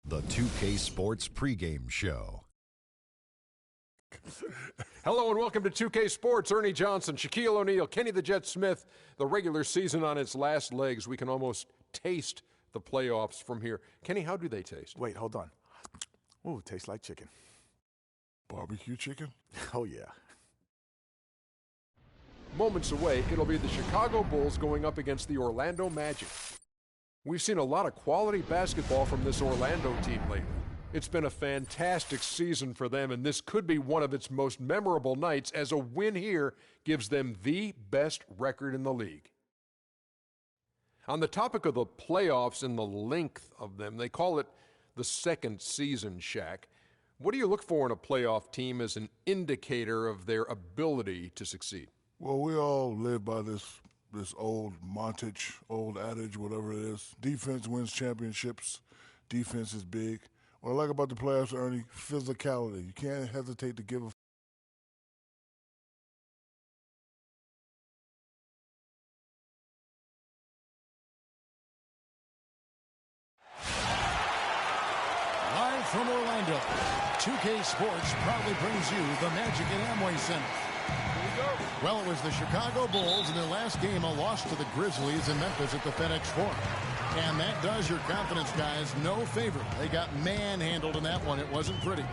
The 2K Sports pregame show. Hello and welcome to 2K Sports. Ernie Johnson, Shaquille O'Neal, Kenny the Jet Smith. The regular season on its last legs. We can almost taste the playoffs from here. Kenny, how do they taste? Wait, hold on. Ooh, tastes like chicken. Barbecue chicken? Oh, yeah. Moments away, it'll be the Chicago Bulls going up against the Orlando Magic. We've seen a lot of quality basketball from this Orlando team lately. It's been a fantastic season for them, and this could be one of its most memorable nights, as a win here gives them the best record in the league. On the topic of the playoffs and the length of them, they call it the second season, Shaq. What do you look for in a playoff team as an indicator of their ability to succeed? Well, we all live by this old montage, old adage, whatever it is. Defense wins championships. Defense is big. What I like about the playoffs, Ernie, physicality. You can't hesitate to give a Live from Orlando, 2K Sports proudly brings you the Magic at Amway Center. Well, it was the Chicago Bulls in their last game, a loss to the Grizzlies in Memphis at the FedEx Forum. And that does your confidence guys no favor. They got manhandled in that one. It wasn't pretty.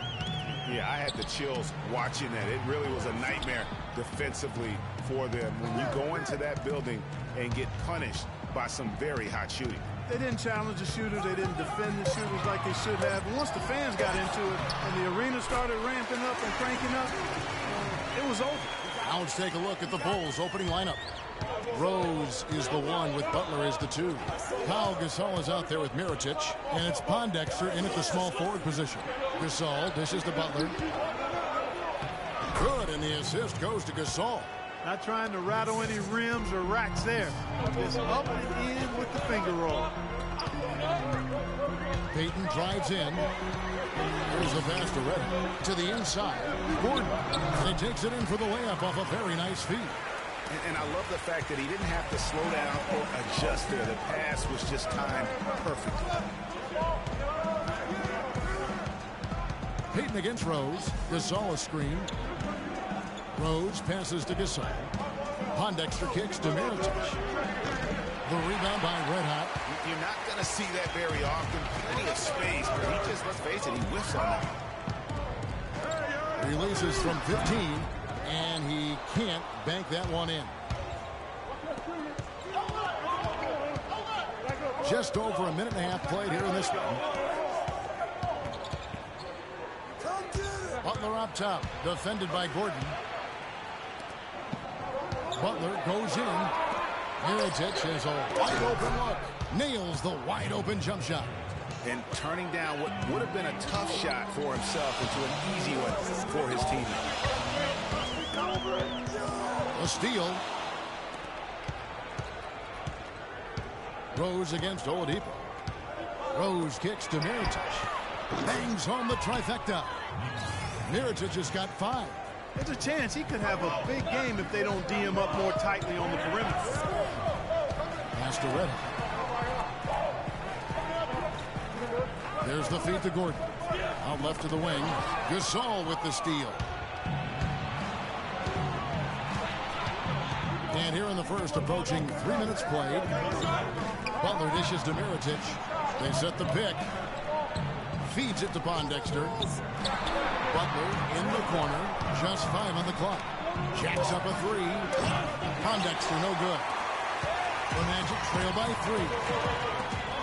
Yeah, I had the chills watching that. It really was a nightmare defensively for them when you go into that building and get punished by some very hot shooting. They didn't challenge the shooters. They didn't defend the shooters like they should have. And once the fans got into it and the arena started ramping up and cranking up, it was over. Now let's take a look at the Bulls' opening lineup. Rose is the one with Butler as the two. Pau Gasol is out there with Mirotic, and it's Pondexter in at the small forward position. Gasol dishes to Butler. Good, and the assist goes to Gasol. Not trying to rattle any rims or racks there. Just up and in with the finger roll. Payton drives in. Here's the pass to Reddick. To the inside. Gordon. And he takes it in for the layup off a very nice feed. And I love the fact that he didn't have to slow down or adjust there. The pass was just timed perfectly. Payton against Rose. Gasol a screen. Rose passes to Gasol. Pondexter kicks to Mirotic. The rebound by Red Hot. You're not going to see that very often. Plenty of space, but he just, let's face it, he whiffs on that. Releases from 15, and he can't bank that one in. Just over a minute and a half played here in this one. Butler up top, defended by Gordon. Butler goes in. Mirotic has a wide open look. Nails the wide open jump shot. And turning down what would have been a tough shot for himself into an easy one for his teammate. A steal. Rose against Oladipo. Rose kicks to Mirotic. Bangs home the trifecta. Mirotic has got 5. There's a chance he could have a big game if they don't D him up more tightly on the perimeter. Pass to Reddick. There's the feed to Gordon. Out left to the wing. Gasol with the steal. And here in the first, approaching 3 minutes played. Butler dishes to Mirotic. They set the pick. Feeds it to Pondexter. Butler in the corner. Just 5 on the clock. Jacks up a 3. Pondexter no good. The Magic trail by 3.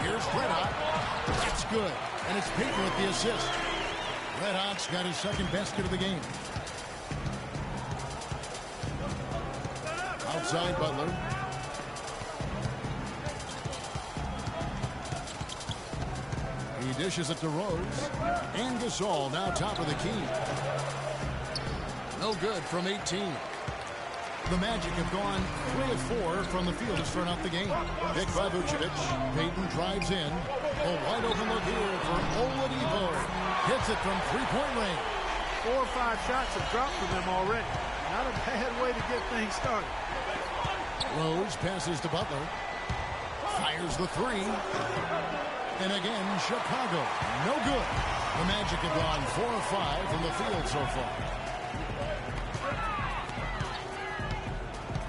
Here's Red Hot. That's good. And it's Payton with the assist. Red Hot's got his second basket of the game. Outside Butler. He dishes it to Rose. And Gasol now top of the key. No good from 18. The Magic have gone 3 of 4 from the field to start out the game. Pick by Vucevic. Payton drives in. A wide open look here for Oladipo. Hits it from 3-point range. 4 or 5 shots have dropped for them already. Not a bad way to get things started. Rose passes to Butler. Fires the 3. And again, Chicago, no good. The Magic have gone 4 of 5 from the field so far.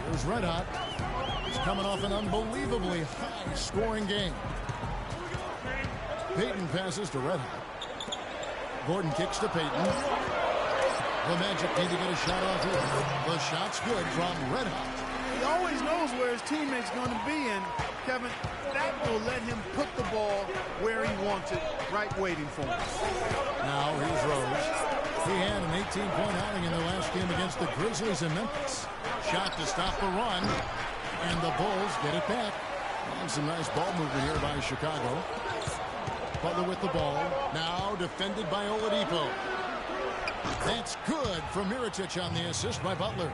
Here's Red Hot. He's coming off an unbelievably high-scoring game. Payton passes to Red Hot. Gordon kicks to Payton. The Magic need to get a shot off here. The shot's good from Red Hot. He always knows where his teammate's going to be, and Kevin, that will let him put the ball where he wants it, right waiting for him. Now here's Rose. He had an 18-point outing in the last game against the Grizzlies in Memphis. Shot to stop the run, and the Bulls get it back. And some nice ball movement here by Chicago. Butler with the ball. Now defended by Oladipo. That's good for Mirotic on the assist by Butler.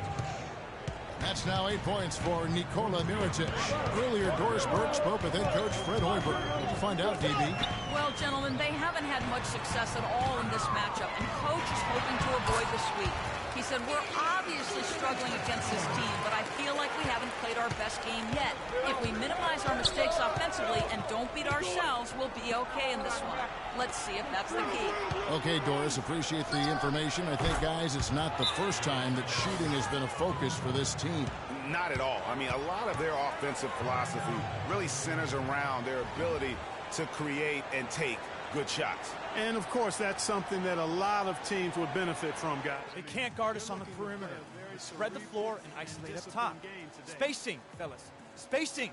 That's now 8 points for Nikola Mirotic. Earlier, Doris Burke spoke with head coach Fred Hoiberg. What'd you find out, DB? Well, gentlemen, they haven't had much success at all in this matchup, and coach is hoping to avoid the sweep. He said, we're obviously struggling against this team, but I feel like we haven't played our best game yet. If we minimize our mistakes offensively and don't beat ourselves, we'll be okay in this one. Let's see if that's the key. Okay, Doris, appreciate the information. I think, guys, it's not the first time that shooting has been a focus for this team. Not at all. I mean, a lot of their offensive philosophy really centers around their ability to create and take good shots. And, of course, that's something that a lot of teams would benefit from, guys. They can't guard us on the perimeter. Spread the floor and isolate up top. Spacing, fellas. Spacing.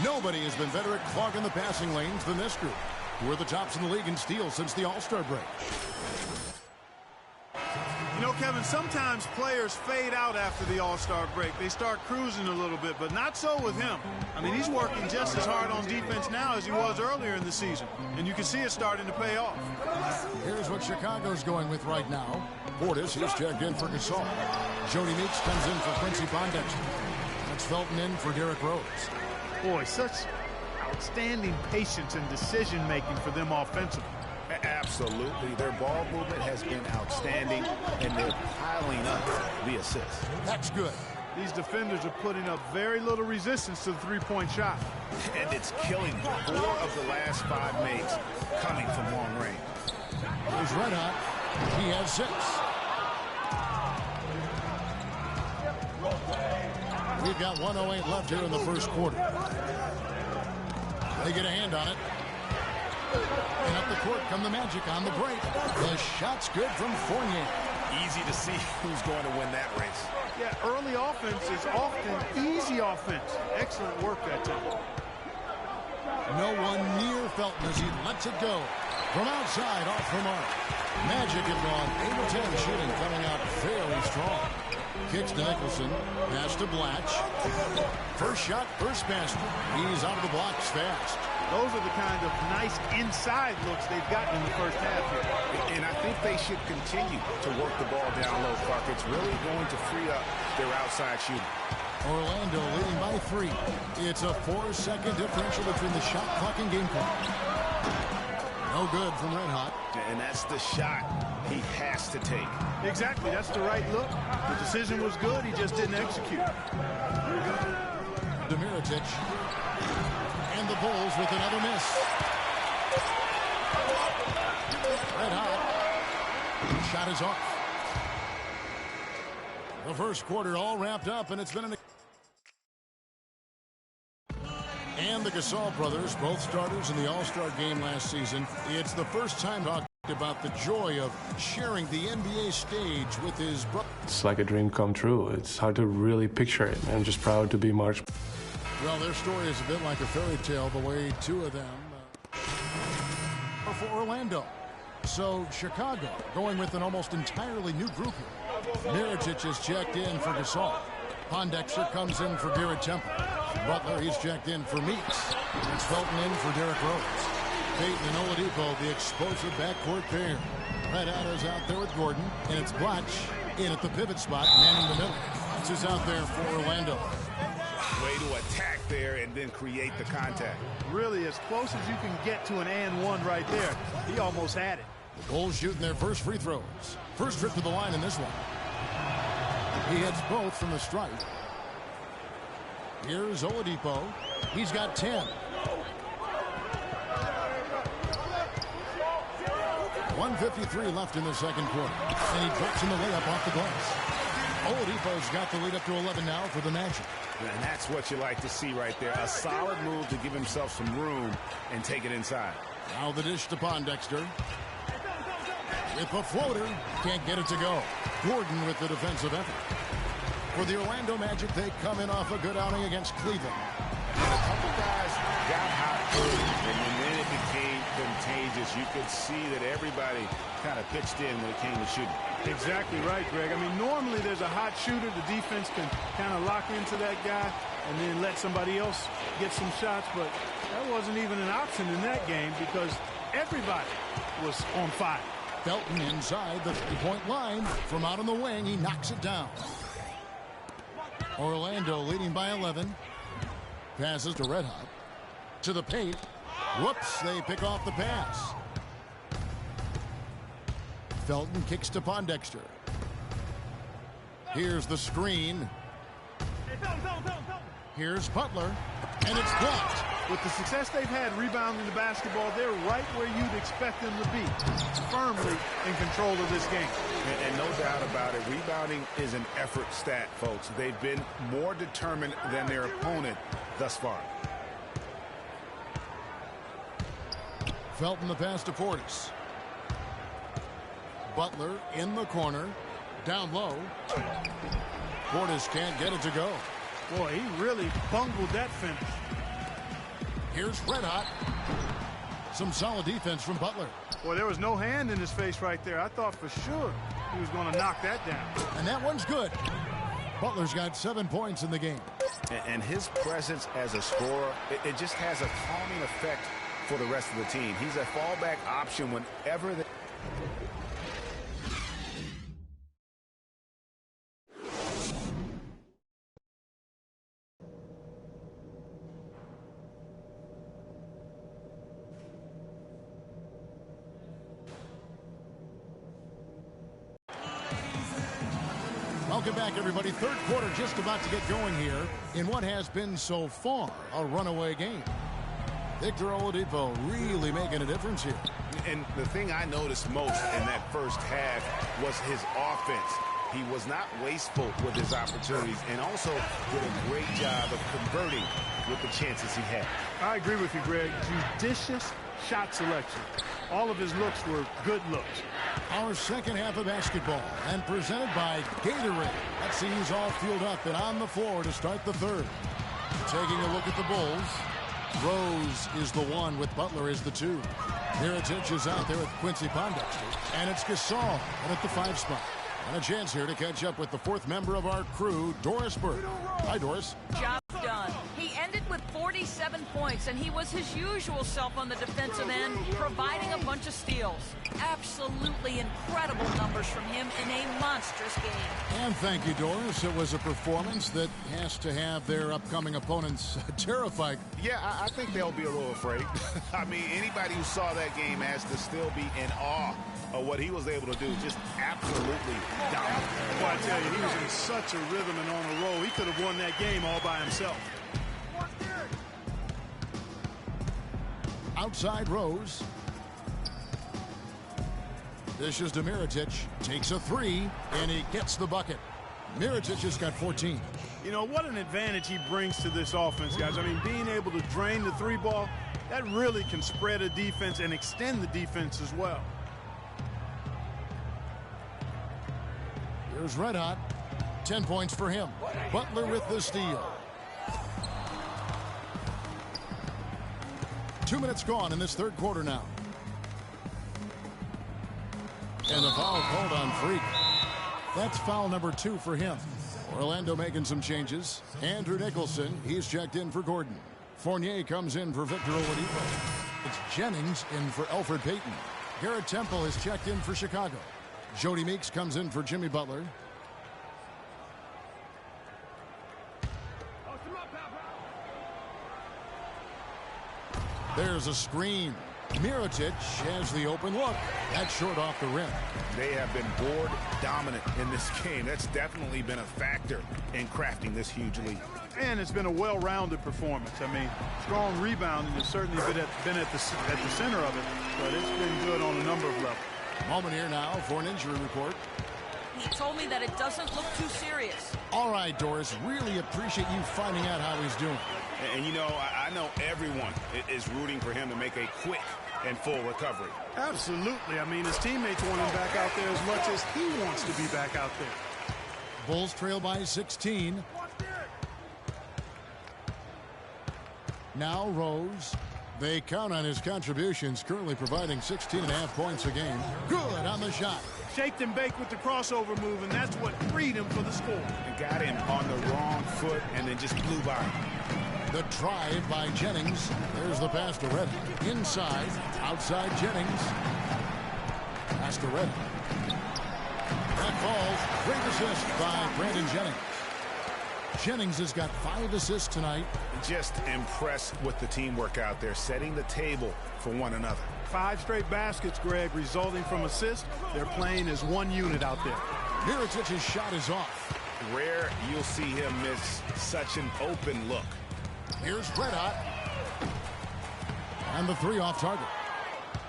Nobody has been better at clogging the passing lanes than this group, who are the tops in the league in steals since the All-Star break. You know, Kevin, sometimes players fade out after the All-Star break. They start cruising a little bit, but not so with him. I mean, he's working just as hard on defense now as he was earlier in the season, and you can see it starting to pay off. Here's what Chicago's going with right now. Portis, he's checked in for Gasol. Jody Meeks comes in for Quincy Pondexter. That's Felton in for Derrick Rose. Boy, such outstanding patience and decision-making for them offensively. Absolutely. Their ball movement has been outstanding, and they're piling up the assists. That's good. These defenders are putting up very little resistance to the three-point shot. And it's killing 4 of the last 5 makes coming from long range. Here's Red Hot. He has 6. We've got 1:08 left here in the first quarter. They get a hand on it. And up the court come the Magic on the break. The shot's good from Fournier. Easy to see who's going to win that race. Yeah, early offense is often easy offense. Excellent work that time. No one near Felton as he lets it go. From outside, off the mark. Magic have gone 8 of 10 shooting, coming out fairly strong. Kicks to Nicholson. Pass to Blatch. First shot, first basket. He's out of the blocks fast. Those are the kind of nice inside looks they've gotten in the first half here. And I think they should continue to work the ball down low, Clark. It's really going to free up their outside shooting. Orlando leading by 3. It's a 4-second differential between the shot clock and game clock. No good from Red Hot. And that's the shot he has to take. Exactly. That's the right look. The decision was good. He just didn't execute. Mirotic. And the Bulls with another miss. Red Hot. Shot is off. The first quarter all wrapped up, and it's been an... And the Gasol brothers, both starters in the All-Star game last season. It's the first time talked about the joy of sharing the NBA stage with his brother. It's like a dream come true. It's hard to really picture it. I'm just proud to be March. Well, their story is a bit like a fairy tale, the way 2 of them are for Orlando. So Chicago going with an almost entirely new group here. Mirotic is checked in for Gasol. Pondexter comes in for Garrett Temple. Butler, he's checked in for Meeks. It's Felton in for Derrick Rose. Payton and Oladipo, the explosive backcourt pair. Red Hot is out there with Gordon, and it's Blatch in at the pivot spot, manning the middle. This is out there for Orlando. Way to attack there and then create the contact. Really as close as you can get to an and one right there. He almost had it. The Bulls shooting their first free throws. First trip to the line in this one. He hits both from the stripe. Here's Oladipo. He's got 10. 1:53 left in the second quarter. And he drops in the layup off the glass. Oladipo's got the lead up to 11 now for the Magic. And that's what you like to see right there. A solid move to give himself some room and take it inside. Now the dish to Pondexter. With a floater. Can't get it to go. Gordon with the defensive effort. For the Orlando Magic, they come in off a good outing against Cleveland. And a couple guys got hot early, and then it became contagious. You could see that everybody kind of pitched in when it came to shooting. Exactly right, Greg. I mean, normally there's a hot shooter. The defense can kind of lock into that guy and then let somebody else get some shots. But that wasn't even an option in that game because everybody was on fire. Felton inside the three-point line. From out on the wing, he knocks it down. Orlando leading by 11. Passes to Red Hot. To the paint. Whoops, they pick off the pass. Felton kicks to Pondexter. Here's the screen. Here's Butler. And it's blocked. With the success they've had rebounding the basketball, they're right where you'd expect them to be. Firmly in control of this game. And no doubt about it, rebounding is an effort stat, folks. They've been more determined than their opponent thus far. Felton the pass to Portis. Butler in the corner. Down low. Portis can't get it to go. Boy, he really bungled that finish. Here's Red Hot. Some solid defense from Butler. Boy, there was no hand in his face right there. I thought for sure he was going to knock that down. And that one's good. Butler's got 7 points in the game. And his presence as a scorer, it just has a calming effect for the rest of the team. He's a fallback option whenever they... Welcome back, everybody. Third quarter just about to get going here in what has been so far a runaway game. Victor Oladipo really making a difference here. And the thing I noticed most in that first half was his offense. He was not wasteful with his opportunities and also did a great job of converting with the chances he had. I agree with you, Greg. Judicious shot selection. All of his looks were good looks. Our second half of basketball and presented by Gatorade. That seems all fueled up and on the floor to start the third. Taking a look at the Bulls. Rose is the one with Butler is the two. Mirotic is out there with Quincy Pondexter. And it's Gasol at the 5 spot. And a chance here to catch up with the fourth member of our crew, Doris Burke. Hi, Doris. Job done. He ended with 47 points, and he was his usual self on the defensive end, providing a bunch of steals. Absolutely incredible numbers from him in a monstrous game. And thank you, Doris. It was a performance that has to have their upcoming opponents terrified. Yeah, I think they'll be a little afraid. I mean, anybody who saw that game has to still be in awe of what he was able to do. Just absolutely dominant. Well, I tell you, he was in such a rhythm and on a roll. He could have won that game all by himself. Outside Rose. Dishes to Mirotic. Takes a 3, and he gets the bucket. Mirotic has got 14. You know, what an advantage he brings to this offense, guys. I mean, being able to drain the 3-ball, that really can spread a defense and extend the defense as well. Here's Red Hot. 10 points for him. Butler with the steal. 2 minutes gone in this third quarter now. And the foul called on Freak. That's foul number 2 for him. Orlando making some changes. Andrew Nicholson, he's checked in for Gordon. Fournier comes in for Victor Oladipo. It's Jennings in for Elfrid Payton. Garrett Temple is checked in for Chicago. Jody Meeks comes in for Jimmy Butler. There's a screen. Mirotic has the open look. That's short off the rim. They have been board dominant in this game. That's definitely been a factor in crafting this huge lead. And it's been a well-rounded performance. I mean, strong rebounding has certainly been at the center of it, but it's been good on a number of levels. Moment here now for an injury report. He told me that it doesn't look too serious. All right, Doris, really appreciate you finding out how he's doing. And you know, I know everyone is rooting for him to make a quick and full recovery. Absolutely. I mean, his teammates want him back out there as much as he wants to be back out there. Bulls trail by 16. Now Rose. They count on his contributions, currently providing 16.5 points a game. Good on the shot. Shaped and baked with the crossover move, and that's what freed him for the score. And got him on the wrong foot and then just blew by him. The drive by Jennings. There's the pass to Redden. Inside, outside Jennings. Pass to Redden. That falls. Great assist by Brandon Jennings. Jennings has got 5 assists tonight. Just impressed with the teamwork out there, setting the table for one another. 5 straight baskets, Greg, resulting from assists. They're playing as one unit out there. Mirotic's shot is off. Rare you'll see him miss such an open look. Here's Red Hot. And the 3 off target.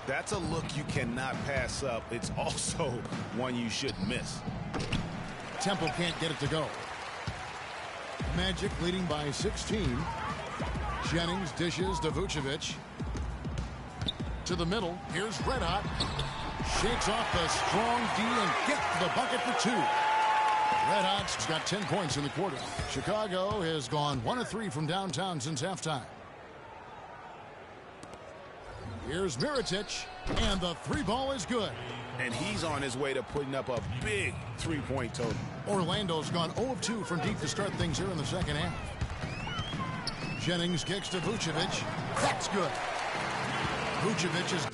That's a look you cannot pass up. It's also one you should miss. Temple can't get it to go. Magic leading by 16. Jennings dishes to Vucevic. To the middle. Here's Red Hot. Shakes off the strong D and gets the bucket for 2. Red Hot's got 10 points in the quarter. Chicago has gone 1 of 3 from downtown since halftime. Here's Mirotic, and the 3 ball is good. And he's on his way to putting up a big 3-point total. Orlando's gone 0 of 2 from deep to start things here in the second half. Jennings kicks to Vucevic. That's good. Vucevic is...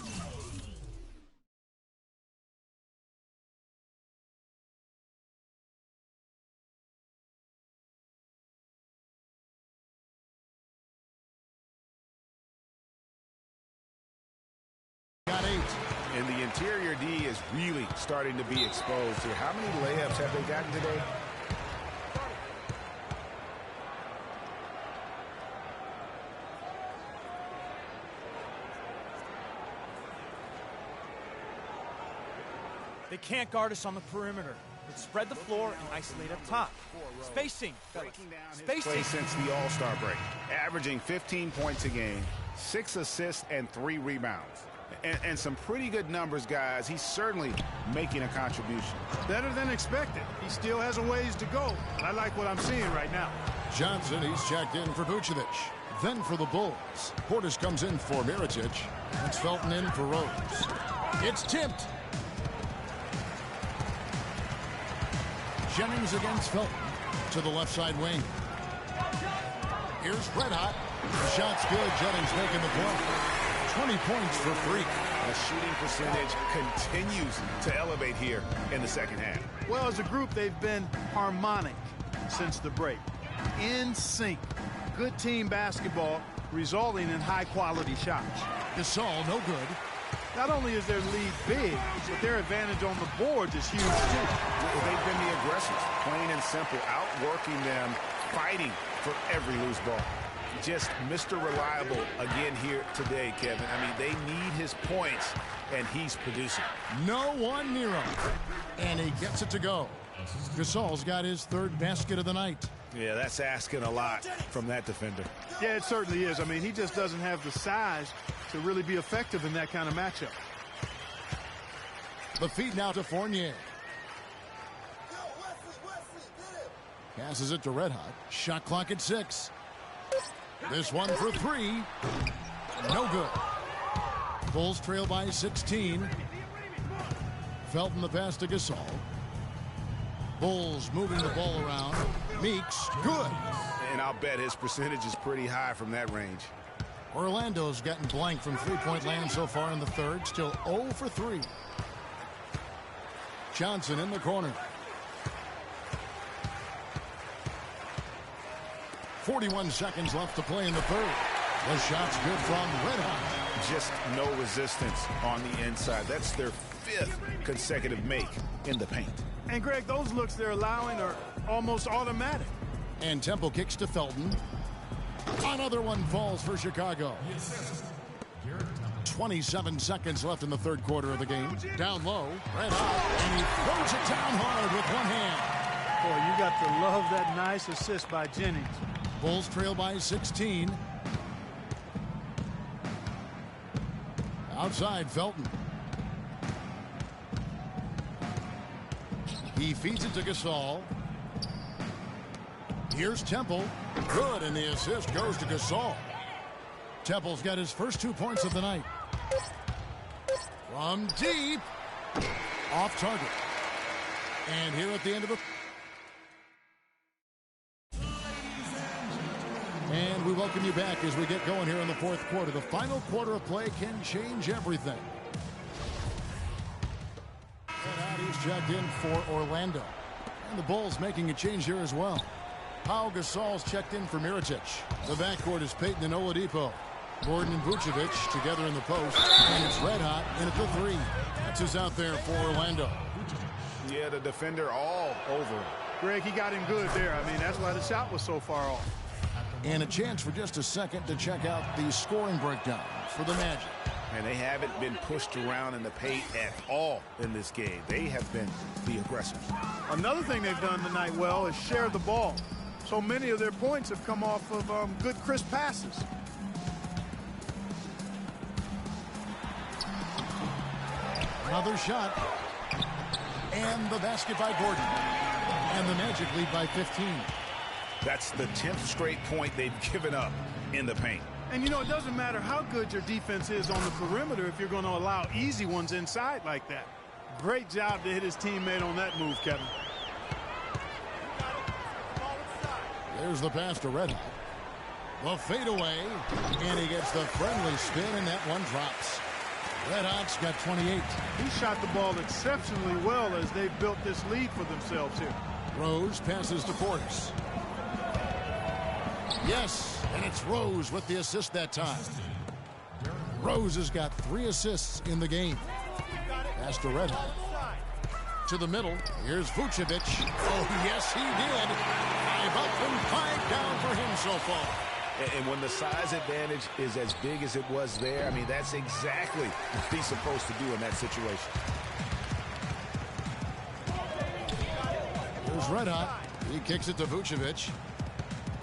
got 8. And the interior D is really starting to be exposed here. How many layups have they gotten today? They can't guard us on the perimeter. Let's spread the floor and isolate up top. Spacing, fellas. Spacing since the All-Star break. Averaging 15 points a game, 6 assists, and 3 rebounds. And some pretty good numbers, guys. He's certainly making a contribution. Better than expected. He still has a ways to go. I like what I'm seeing right now. Johnson, he's checked in for Vucevic. Then for the Bulls. Portis comes in for Mirotic. It's Felton in for Rose. It's tipped. Jennings against Felton to the left side wing. Here's Red Hot. The shot's good. Jennings making the play. 20 points for Freak. The shooting percentage continues to elevate here in the second half. Well, as a group, they've been harmonic since the break. In sync. Good team basketball resulting in high-quality shots. Gasol, no good. Not only is their lead big, but their advantage on the boards is huge, too. They've been the aggressors, plain and simple, outworking them, fighting for every loose ball. Just Mr. Reliable again here today, Kevin. I mean, they need his points, and he's producing. No one near him. And he gets it to go. Gasol's got his 3rd basket of the night. Yeah, that's asking a lot from that defender. Yeah, it certainly is. I mean, he just doesn't have the size to really be effective in that kind of matchup. The feed now to Fournier. Passes it to Red Hot. Shot clock at 6. This one for 3. No good. Bulls trail by 16. Felton the pass to Gasol. Bulls moving the ball around. Meeks, good. And I'll bet his percentage is pretty high from that range. Orlando's gotten blank from 3-point land so far in the 3rd. Still 0 for 3. Johnson in the corner. 41 seconds left to play in the 3rd. The shot's good from Red Hot. just no resistance on the inside. That's their 5th consecutive make in the paint. And, Greg, those looks they're allowing are almost automatic. And Temple kicks to Felton. Another one falls for Chicago. 27 seconds left in the third quarter of the game. Down low, red hot, and he throws it down hard with one hand. Boy, you got to love that nice assist by Jennings. Bulls trail by 16. Outside, Felton. He feeds it to Gasol. Here's Temple. Good, and the assist goes to Gasol. Temple's got his first 2 points of the night. From deep. Off target. And here at the end of the... And we welcome you back as we get going here in the fourth quarter. The final quarter of play can change everything. And he's checked in for Orlando. And the Bulls making a change here as well. Pau Gasol's checked in for Mirotic. The backcourt is Payton and Oladipo. Gordon and Vucevic together in the post. And it's red hot in at the 3. That's who's out there for Orlando. Yeah, the defender all over him. Greg, he got him good there. I mean, that's why the shot was so far off. And a chance for just a second to check out the scoring breakdown for the Magic. And they haven't been pushed around in the paint at all in this game. They have been the aggressors. Another thing they've done tonight well is share the ball. So many of their points have come off of good, crisp passes. Another shot. And the basket by Gordon. And the Magic lead by 15. That's the 10th straight point they've given up in the paint. And, you know, it doesn't matter how good your defense is on the perimeter if you're going to allow easy ones inside like that. Great job to hit his teammate on that move, Kevin. There's the pass to Red Hot. The fadeaway. And he gets the friendly spin, and that one drops. Red Hot's got 28. He shot the ball exceptionally well as they've built this lead for themselves here. Rose passes to Portis. Yes, and it's Rose with the assist that time. Rose has got 3 assists in the game. Pass to Red Hot. To the middle. Here's Vucevic. Oh, yes, he did. 5 up and 5 down for him so far. And when the size advantage is as big as it was there, I mean, that's exactly what he's supposed to do in that situation. Here's Red Hot. He kicks it to Vucevic.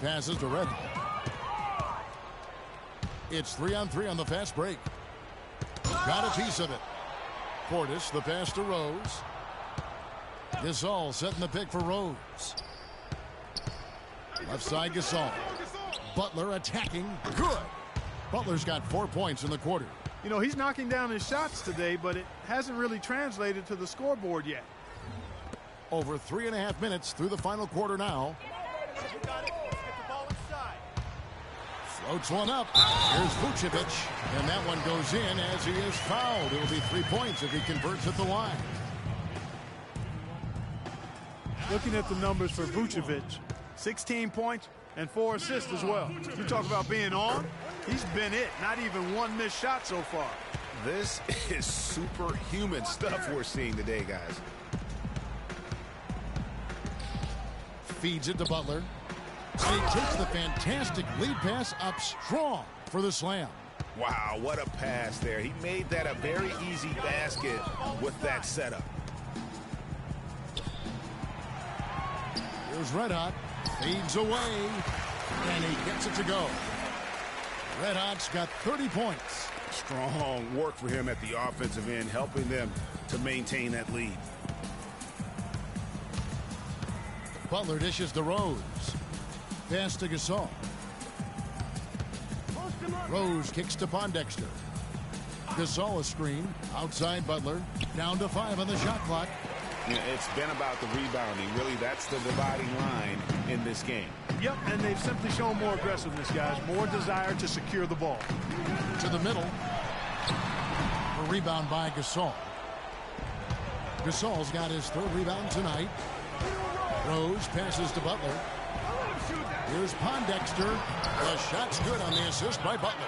Passes to Red Hot. It's 3-on-3 on the fast break. Got a piece of it. Portis, the pass to Rose. Gasol setting the pick for Rose. Left side, Gasol. Butler attacking. Good. Butler's got 4 points in the quarter. You know, he's knocking down his shots today, but it hasn't really translated to the scoreboard yet. Over 3.5 minutes through the final quarter now. Floats one up. Here's Vucevic. And that one goes in as he is fouled. It'll be 3 points if he converts at the line. Looking at the numbers for Vucevic, 16 points and 4 assists as well. You talk about being on, he's been it. Not even one missed shot so far. This is superhuman stuff we're seeing today, guys. Feeds it to Butler. And he takes the fantastic lead pass up strong for the slam. Wow, what a pass there. He made that a very easy basket with that setup. Here's Red Hot. Fades away. And he gets it to go. Red Hot's got 30 points. Strong work for him at the offensive end, helping them to maintain that lead. Butler dishes to Rose. Pass to Gasol. Rose kicks to Pondexter. Gasol a screen. Outside Butler. Down to 5 on the shot clock. It's been about the rebounding. Really, that's the dividing line in this game. Yep, and they've simply shown more aggressiveness, guys. More desire to secure the ball. To the middle. A rebound by Gasol. Gasol's got his 3rd rebound tonight. Rose passes to Butler. Here's Pondexter. The shot's good on the assist by Butler.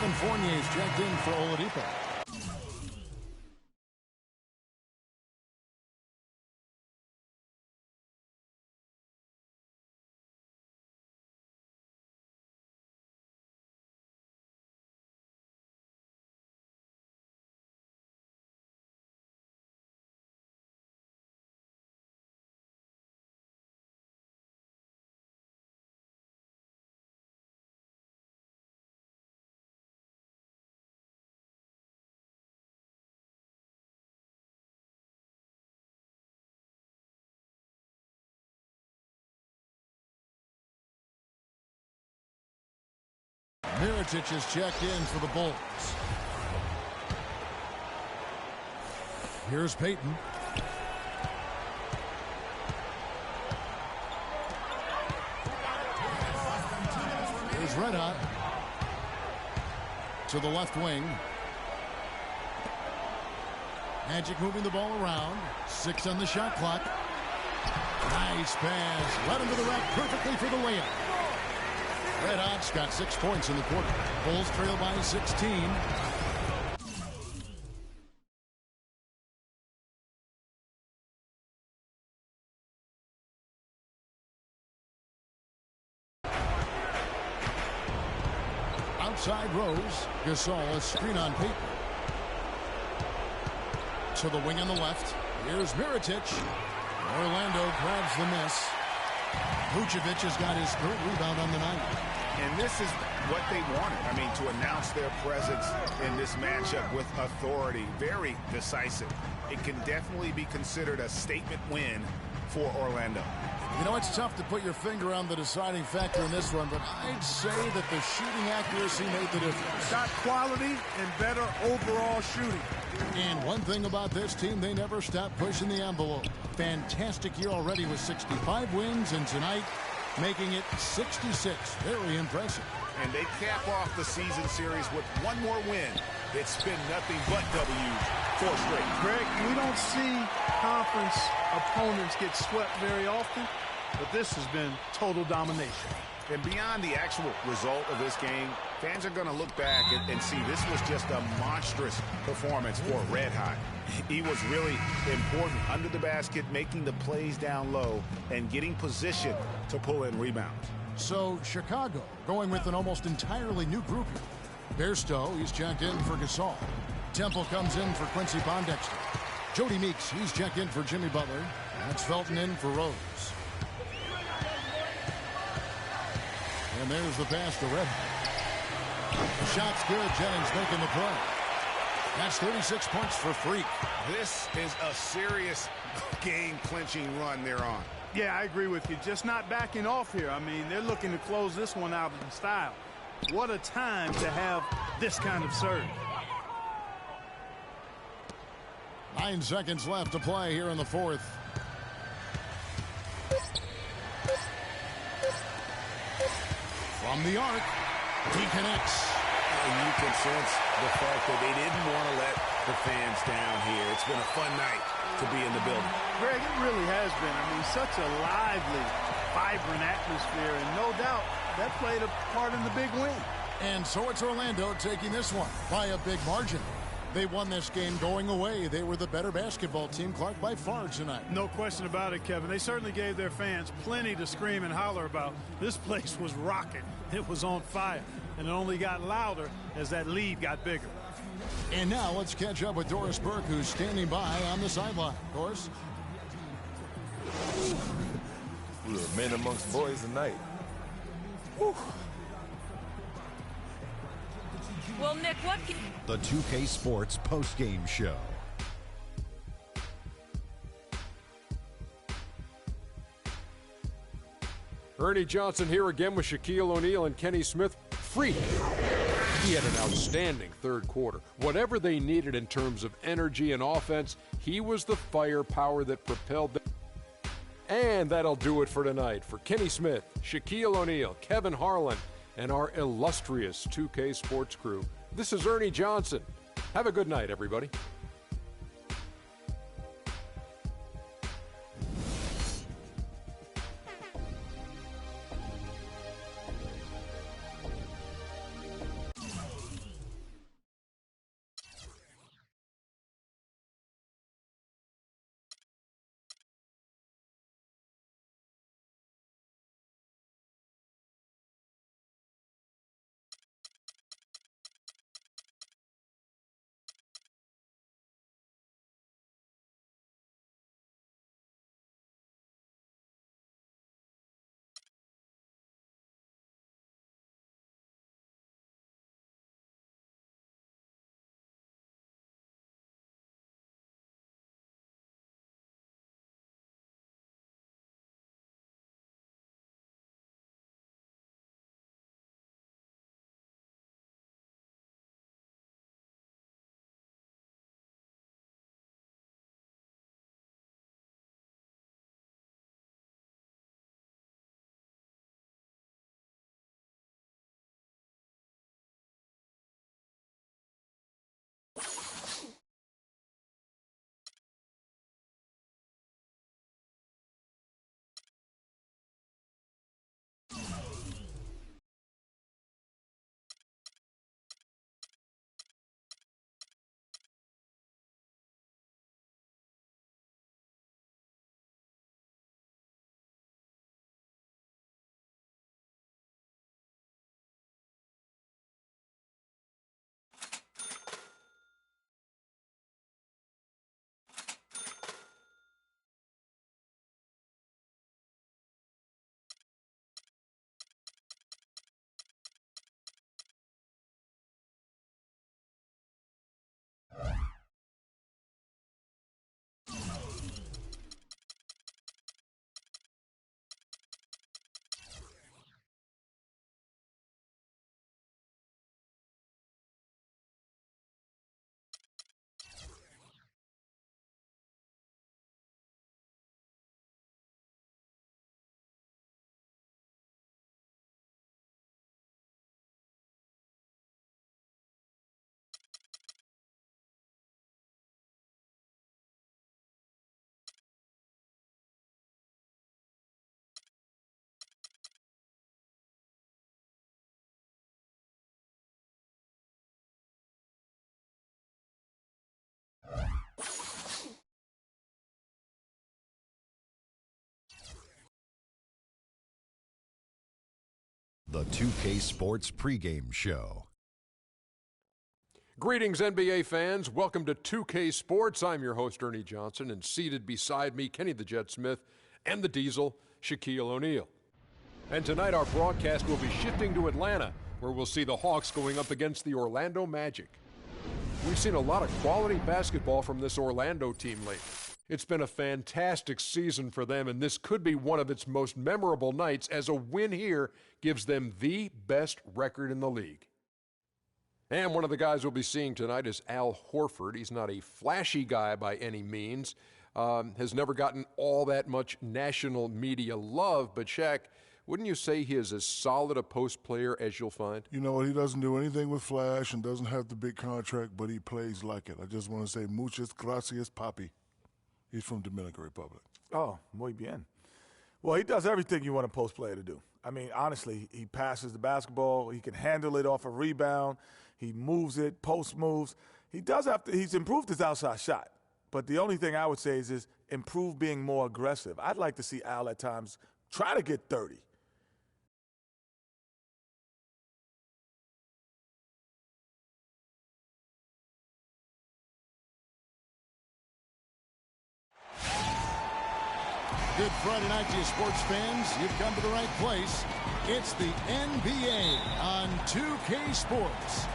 Evan Fournier's checked in for Oladipo. Mirotic is checked in for the Bulls. Here's Peyton. Here's Red Hot. To the left wing. Magic moving the ball around. 6 on the shot clock. Nice pass. Led him to the rack perfectly for the layup. Red Hot's got 6 points in the quarter. Bulls trail by 16. Outside Rose. Gasol, a screen on Peyton. To the wing on the left. Here's Mirotic. Orlando grabs the miss. Vucevic has got his 3rd rebound on the night. And this is what they wanted. I mean, to announce their presence in this matchup with authority. Very decisive. It can definitely be considered a statement win for Orlando. You know, it's tough to put your finger on the deciding factor in this one, but I'd say that the shooting accuracy made the difference. Got quality and better overall shooting. And one thing about this team, they never stop pushing the envelope. Fantastic year already with 65 wins, and tonight making it 66. Very impressive. And they cap off the season series with one more win. It's been nothing but W's, 4 straight. Greg, we don't see conference opponents get swept very often, but this has been total domination. And beyond the actual result of this game, fans are going to look back and see this was just a monstrous performance for Red Hot. He was really important under the basket, making the plays down low and getting position to pull in rebounds. So Chicago going with an almost entirely new group here. Bairstow, he's checked in for Gasol. Temple comes in for Quincy Pondexter. Jody Meeks, he's checked in for Jimmy Butler. That's Felton in for Rose. And there's the pass to Red. The shot's good. Jennings making the play. That's 36 points for Freak. This is a serious game-clinching run they're on. Yeah, I agree with you. Just not backing off here. I mean, they're looking to close this one out in style. What a time to have this kind of serve. 9 seconds left to play here in the 4th. From the arc, he connects. And you can sense the fact that they didn't want to let the fans down here. It's been a fun night to be in the building. Greg, it really has been. I mean, such a lively, vibrant atmosphere, and no doubt that played a part in the big win. And so it's Orlando taking this one by a big margin. They won this game going away. They were the better basketball team, Clark, by far tonight. No question about it, Kevin. They certainly gave their fans plenty to scream and holler about. This place was rocking. It was on fire. And it only got louder as that lead got bigger. And now let's catch up with Doris Burke, who's standing by on the sideline. Doris? We were men amongst boys tonight. Whew. Well, Nick, what can... The 2K Sports postgame show. Ernie Johnson here again with Shaquille O'Neal and Kenny Smith. Freak. He had an outstanding 3rd quarter. Whatever they needed in terms of energy and offense, he was the firepower that propelled them. And that'll do it for tonight. For Kenny Smith, Shaquille O'Neal, Kevin Harlan, and our illustrious 2K Sports crew, this is Ernie Johnson. Have a good night, everybody. The 2K Sports pregame show. Greetings, NBA fans. Welcome to 2K Sports. I'm your host, Ernie Johnson, and seated beside me, Kenny the Jet Smith, and the Diesel, Shaquille O'Neal. And tonight our broadcast will be shifting to Atlanta, where we'll see the Hawks going up against the Orlando Magic. We've seen a lot of quality basketball from this Orlando team lately. It's been a fantastic season for them, and this could be one of its most memorable nights, as a win here gives them the best record in the league. And one of the guys we'll be seeing tonight is Al Horford. He's not a flashy guy by any means, has never gotten all that much national media love, but Shaq, wouldn't you say he is as solid a post player as you'll find? You know what? He doesn't do anything with flash and doesn't have the big contract, but he plays like it. I just want to say muchas gracias, papi. He's from Dominican Republic. Oh, muy bien. Well, he does everything you want a post player to do. I mean, honestly, he passes the basketball. He can handle it off a rebound. He moves it, post moves. He's improved his outside shot. But the only thing I would say is improve being more aggressive. I'd like to see Al at times try to get 30. Good Friday night to you, sports fans. You've come to the right place. It's the NBA on 2K Sports.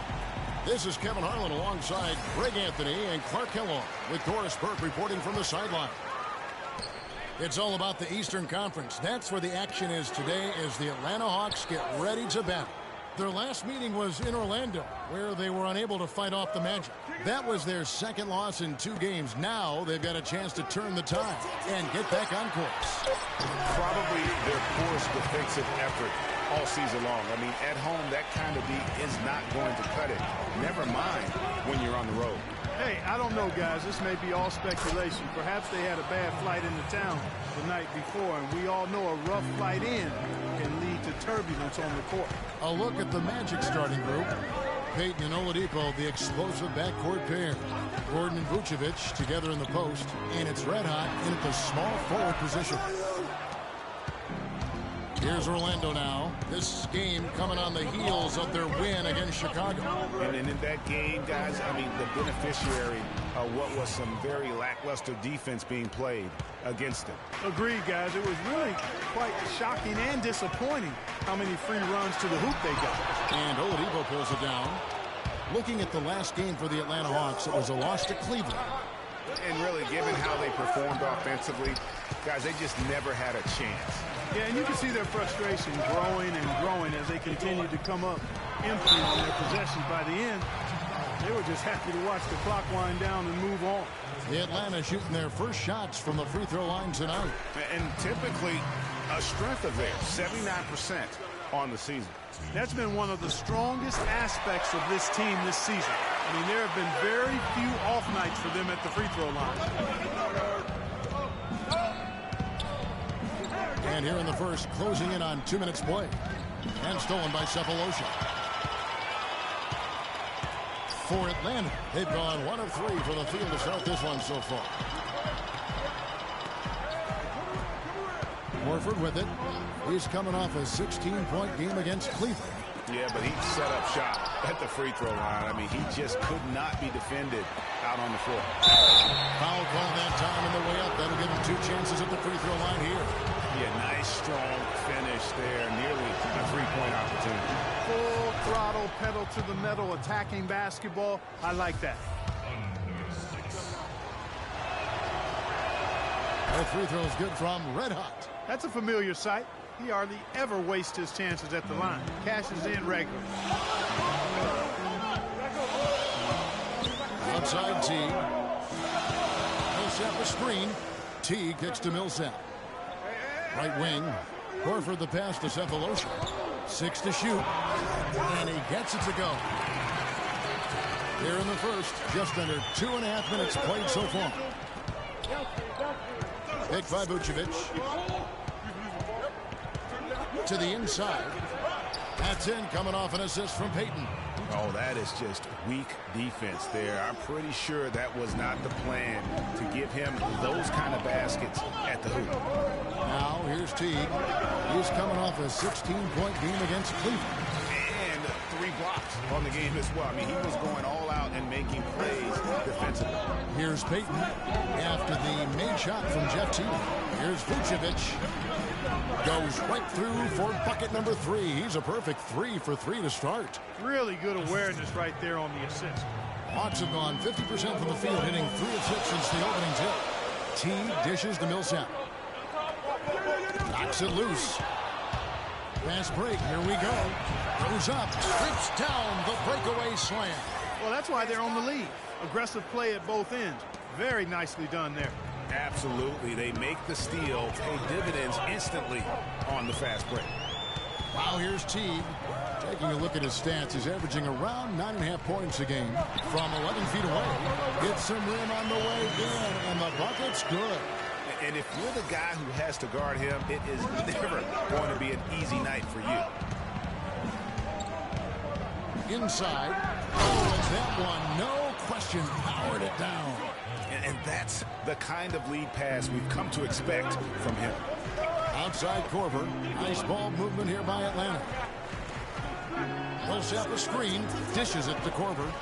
This is Kevin Harlan alongside Greg Anthony and Clark Kellogg with Doris Burke reporting from the sideline. It's all about the Eastern Conference. That's where the action is today as the Atlanta Hawks get ready to battle. Their last meeting was in Orlando, where they were unable to fight off the Magic. That was their second loss in 2 games. Now they've got a chance to turn the tide and get back on course. Probably their poorest defensive effort all season long. I mean, at home, that kind of beat is not going to cut it. Never mind when you're on the road. Hey, I don't know, guys. This may be all speculation. Perhaps they had a bad flight into town the night before, and we all know a rough flight in can lead to turbulence on the court. A look at the Magic starting group. Payton and Oladipo, the explosive backcourt pair. Gordon and Vucevic together in the post, and it's red hot in at the small forward position. Here's Orlando now. This game coming on the heels of their win against Chicago. And in that game, guys, I mean, the beneficiary of what was some very lackluster defense being played against them. Agreed, guys. It was really quite shocking and disappointing how many free runs to the hoop they got. And Oladipo pulls it down. Looking at the last game for the Atlanta Hawks, it was a loss to Cleveland. And really, given how they performed offensively, guys, they just never had a chance. Yeah, and you can see their frustration growing and growing as they continue to come up empty on their possessions. By the end, they were just happy to watch the clock wind down and move on. The Atlanta shooting their first shots from the free throw line tonight. And typically a strength of theirs, 79% on the season. That's been one of the strongest aspects of this team this season. I mean, there have been very few off nights for them at the free throw line. And here in the first, closing in on 2 minutes play. And stolen by Cephalosha. For Atlanta, they've gone 1 of 3 from the field to start this one so far. Horford with it. He's coming off a 16-point game against Cleveland. Yeah, but he set up shop at the free throw line. I mean, he just could not be defended out on the floor. Foul call that time in the way up. That'll give him 2 chances at the free throw line here. Yeah, nice, strong finish there. Nearly a 3-point opportunity. Full throttle, pedal to the metal, attacking basketball. I like that. That free throw is good from Red Hot. That's a familiar sight. He hardly ever wastes his chances at the line. Cashes in regularly. Outside T. Millsap a screen. T kicks to Millsap. Right wing. Horford the pass to Cephalosha. 6 to shoot. And he gets it to go. Here in the first, just under 2.5 minutes played so far. Pick by Vucevic. To the inside. That's in, coming off an assist from Peyton. Oh, that is just weak defense there. I'm pretty sure that was not the plan to give him those kind of baskets at the hoop. Now, here's Teague. He's coming off a 16-point game against Cleveland. And 3 blocks on the game as well. I mean, he was going all out and making plays defensively. Here's Peyton after the made shot from Jeff Teague. Here's Vucevic. Goes right through for bucket number 3. He's a perfect 3 for 3 to start. Really good awareness right there on the assist. Hawks have gone 50% from the field, hitting 3 of 6 since the opening tip. Teague dishes to Millsap. Knocks it loose. Fast break. Here we go. Goes up. Strips down the breakaway slam. Well, that's why they're on the lead. Aggressive play at both ends. Very nicely done there. Absolutely. They make the steal, pay dividends instantly on the fast break. Wow, here's Teague. Taking a look at his stats, he's averaging around 9.5 points a game from 11 feet away. Gets some rim on the way in, and the bucket's good. And if you're the guy who has to guard him, it is never going to be an easy night for you. Inside. Oh, and that one, no question, powered it down. And that's the kind of lead pass we've come to expect from him. Outside Korver. Nice ball movement here by Atlanta. Millsap a screen. Dishes it to Korver.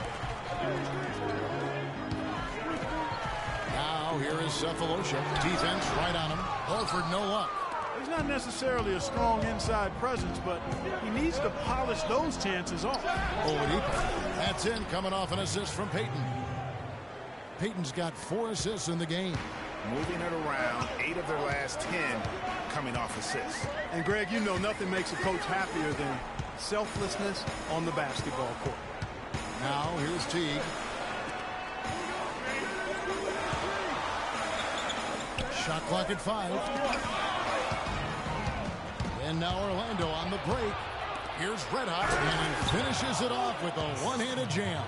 Now here is Cephalosha. Defense right on him. Horford no luck. He's not necessarily a strong inside presence, but he needs to polish those chances off. Oladipo. That's in, coming off an assist from Peyton. Peyton's got 4 assists in the game. Moving it around, 8 of their last 10 coming off assists. And Greg, you know nothing makes a coach happier than selflessness on the basketball court. Now here's Teague. Shot clock at 5. And now Orlando on the break. Here's Red Hot, and he finishes it off with a one-handed jam.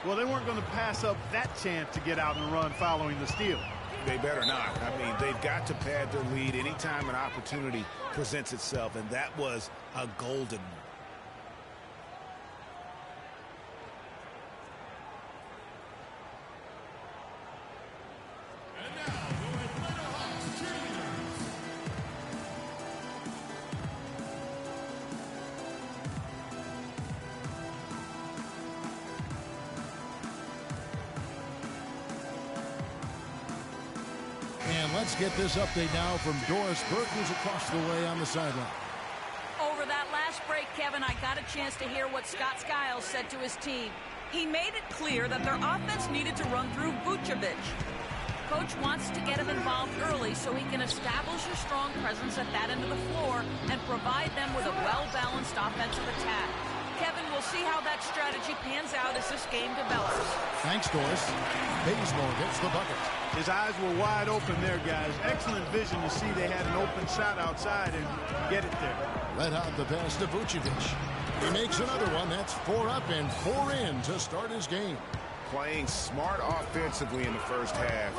Well, they weren't going to pass up that chance to get out and run following the steal. They better not. I mean, they've got to pad their lead anytime an opportunity presents itself, and that was a golden one. Let's get this update now from Doris Burke, who's across the way on the sideline. Over that last break, Kevin, I got a chance to hear what Scott Skiles said to his team. He made it clear that their offense needed to run through Vucevic. Coach wants to get him involved early so he can establish a strong presence at that end of the floor and provide them with a well-balanced offensive attack. Kevin, we'll see how that strategy pans out as this game develops. Thanks, Doris. Bazemore gets the bucket. His eyes were wide open there, guys. Excellent vision to see they had an open shot outside and get it there. Red Hot the pass to Vucevic. He makes another one. That's 4 up and 4 in to start his game. Playing smart offensively in the first half,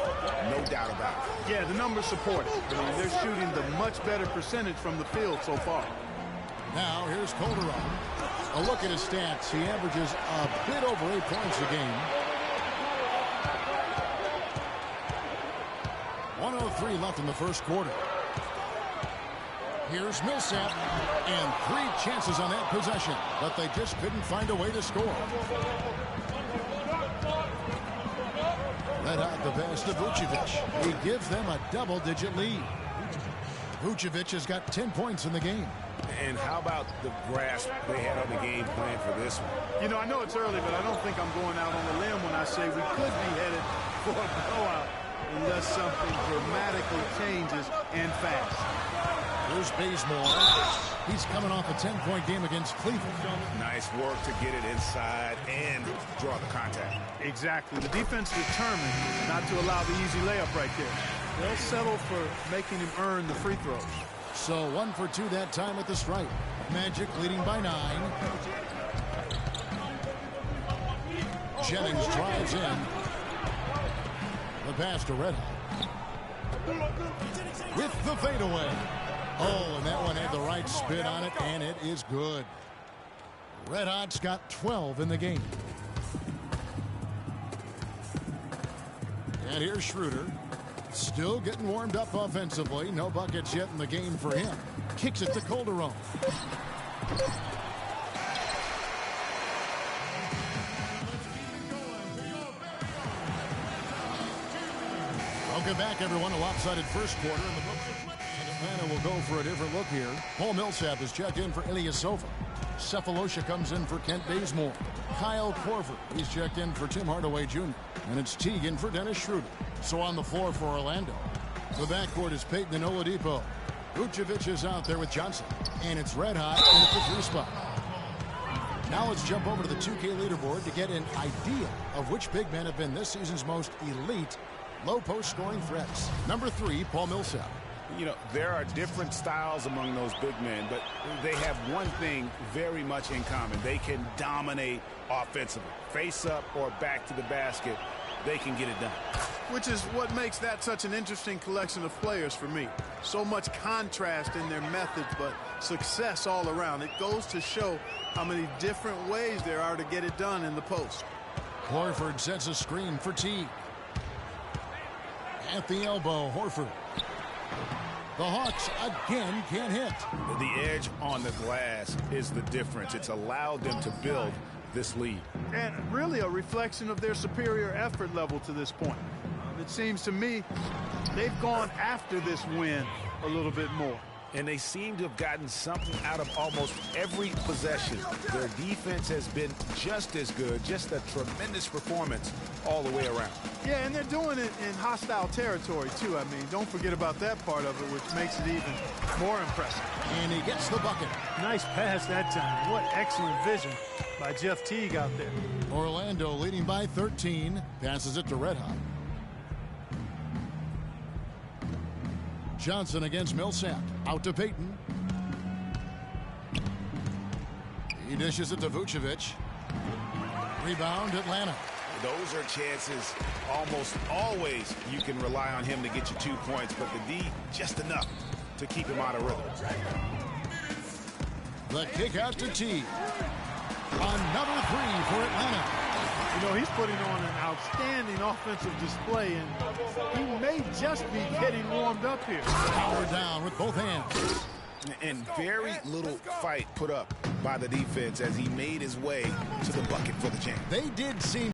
no doubt about it. Yeah, the numbers support it. I mean, they're shooting the much better percentage from the field so far. Now here's Calderon. A look at his stats. He averages a bit over 8 points a game. 1:03 left in the first quarter. Here's Millsap, and 3 chances on that possession, but they just couldn't find a way to score. Red Hot the pass to Vucevic. He gives them a double-digit lead. Vucevic has got 10 points in the game. And how about the grasp they had on the game plan for this one? You know, I know it's early, but I don't think I'm going out on a limb when I say we could be headed for a blowout unless something dramatically changes and fast. Here's Bazemore. He's coming off a 10-point game against Cleveland. Nice work to get it inside and draw the contact. Exactly. The defense determined not to allow the easy layup right there. They'll settle for making him earn the free throws. So 1 for 2 that time at the stripe. Magic leading by 9. Jennings drives in. The pass to Red Hot. With the fadeaway. Oh, and that one had the right spin on it, and it is good. Red Hot's got 12 in the game. And here's Schroeder. Still getting warmed up offensively. No buckets yet in the game for him. Kicks it to Calderon. Welcome back, everyone. A lopsided first quarter in the book. And Atlanta will go for a different look here. Paul Millsap is checked in for Ilyasova. Cephalosha comes in for Kent Bazemore. Kyle Korver, he's checked in for Tim Hardaway Jr. And it's Teagan for Dennis Schroeder. So on the floor for Orlando, the backcourt is Peyton and Oladipo. Vucevic is out there with Johnson. And it's Red Hot in at the 3 spot. Now let's jump over to the 2K leaderboard to get an idea of which big men have been this season's most elite low post scoring threats. Number 3, Paul Millsap. You know, there are different styles among those big men, but they have one thing very much in common. They can dominate offensively. Face up or back to the basket, they can get it done. Which is what makes that such an interesting collection of players for me. So much contrast in their methods, but success all around. It goes to show how many different ways there are to get it done in the post. Horford sets a screen for Teague. At the elbow, Horford. The Hawks again can't hit. The edge on the glass is the difference. It's allowed them to build this lead. And really a reflection of their superior effort level to this point. It seems to me they've gone after this win a little bit more. And they seem to have gotten something out of almost every possession. Their defense has been just as good, just a tremendous performance all the way around. Yeah, and they're doing it in hostile territory, too. I mean, don't forget about that part of it, which makes it even more impressive. And he gets the bucket. Nice pass that time. What excellent vision by Jeff Teague out there. Orlando leading by 13. Passes it to Red Hot. Johnson against Millsap. Out to Peyton. He dishes it to Vucevic. Rebound, Atlanta. Those are chances almost always you can rely on him to get you 2 points, but the D just enough to keep him out of rhythm. The kick out to Teague. Another 3 for Atlanta. You know, he's putting on an outstanding offensive display, and he may just be getting warmed up here. Power down with both hands. And very little fight put up by the defense as he made his way to the bucket for the champ. They did seem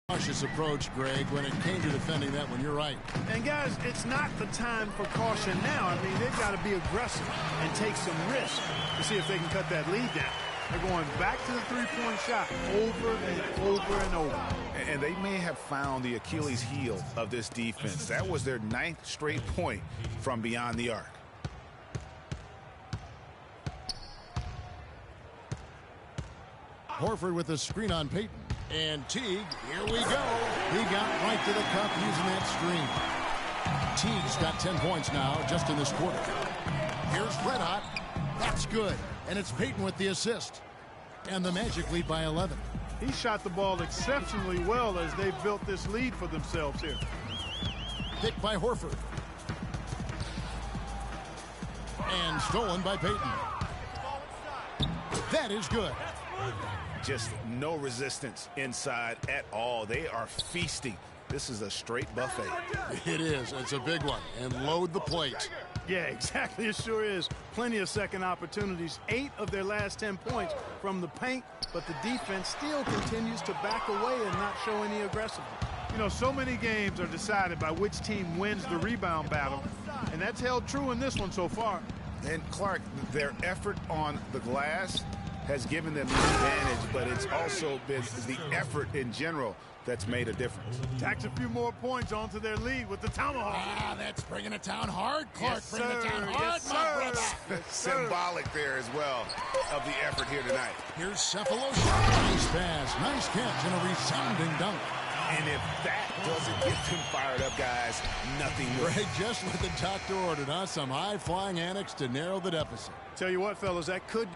cautious approach, Greg, when it came to defending that one. You're right. And, guys, it's not the time for caution now. I mean, they've got to be aggressive and take some risk to see if they can cut that lead down. They're going back to the three-point shot over and over and over. And they may have found the Achilles heel of this defense. That was their 9th straight point from beyond the arc. Horford with a screen on Peyton. And Teague, here we go. He got right to the cup using that screen. Teague's got 10 points now just in this quarter. Here's Red Hot. That's good. And it's Peyton with the assist. And the Magic lead by 11. He shot the ball exceptionally well as they built this lead for themselves here. Picked by Horford. And stolen by Peyton. That is good. Just no resistance inside at all. They are feasting. This is a straight buffet. It is. It's a big one. And load the plate. Yeah, exactly. It sure is. Plenty of second opportunities. 8 of their last 10 points from the paint, but the defense still continues to back away and not show any aggressiveness. You know, so many games are decided by which team wins the rebound battle, and that's held true in this one so far. And, Clark, their effort on the glass has given them the advantage, but it's also been the effort in general that's made a difference. Tacks a few more points onto their lead with the tomahawk. Ah, that's bringing it down hard, Clark. Yes, bringing it down hard, yes, my brother. Yes, Symbolic there as well of the effort here tonight. Here's Cephalosha. Nice pass, nice catch, and a resounding dunk. And if that doesn't get them fired up, guys, nothing will. Greg, just what the doctor ordered, huh? Some high-flying annex to narrow the deficit. Tell you what, fellas, that could...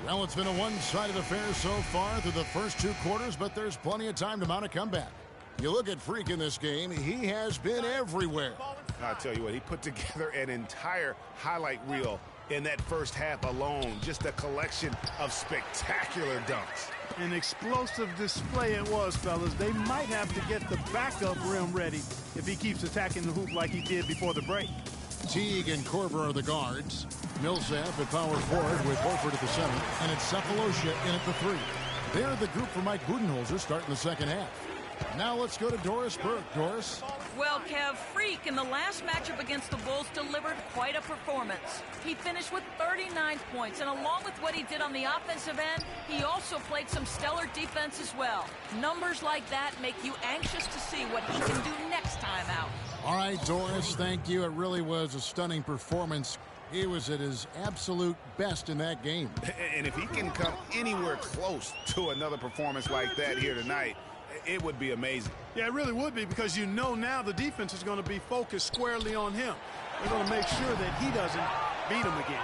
Well, it's been a one-sided affair so far through the first 2 quarters, but there's plenty of time to mount a comeback. You look at Freak in this game, he has been everywhere. I'll tell you what, he put together an entire highlight reel in that first half alone. Just a collection of spectacular dunks. An explosive display it was, fellas. They might have to get the backup rim ready if he keeps attacking the hoop like he did before the break. Teague and Korver are the guards. Millsap at power forward with Horford at the center. And it's Cephalosha in at the 3. They're the group for Mike Budenholzer starting the second half. Now let's go to Doris Burke. Doris? Well, Kev, Freak in the last matchup against the Bulls delivered quite a performance. He finished with 39 points, and along with what he did on the offensive end, he also played some stellar defense as well. Numbers like that make you anxious to see what he can do next time out. All right, Doris, thank you. It really was a stunning performance. He was at his absolute best in that game. And if he can come anywhere close to another performance like that here tonight, it would be amazing. Yeah, it really would be, because you know now the defense is going to be focused squarely on him. They're going to make sure that he doesn't beat him again.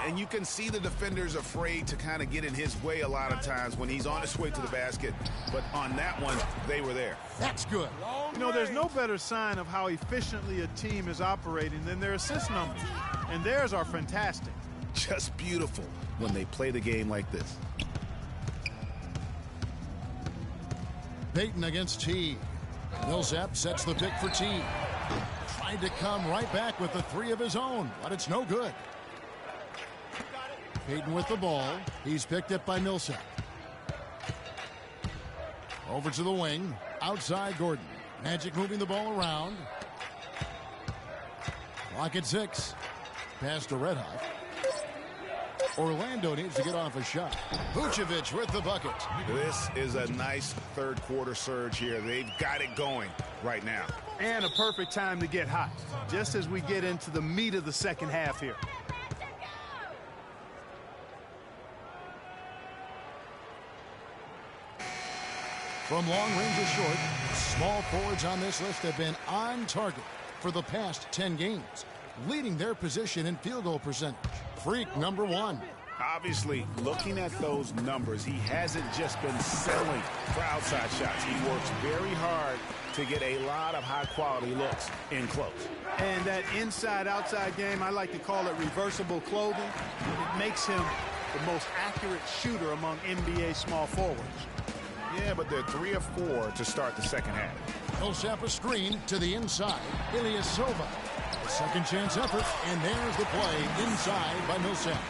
And you can see the defenders afraid to kind of get in his way a lot of times when he's on his way to the basket. But on that one, they were there. That's good. You know, there's no better sign of how efficiently a team is operating than their assist numbers. And theirs are fantastic. Just beautiful when they play the game like this. Payton against T. Millsap sets the pick for T. Tried to come right back with the 3 of his own, but it's no good. Payton with the ball. He's picked up by Millsap. Over to the wing. Outside Gordon. Magic moving the ball around. Clock at 6. Pass to Red Hot. Orlando needs to get off a shot. Vucevic with the bucket. This is a nice third quarter surge here. They've got it going right now. And a perfect time to get hot, just as we get into the meat of the second half here. From long range to short, small forwards on this list have been on target for the past 10 games, leading their position in field goal percentage. Freak number 1. Obviously, looking at those numbers, he hasn't just been settling for outside shots. He works very hard to get a lot of high-quality looks in close. And that inside-outside game, I like to call it reversible clothing. It makes him the most accurate shooter among NBA small forwards. Yeah, but they're 3 of 4 to start the second half. Millsap a screen to the inside. Ilyasova. Second chance effort, and there's the play inside by Millsap.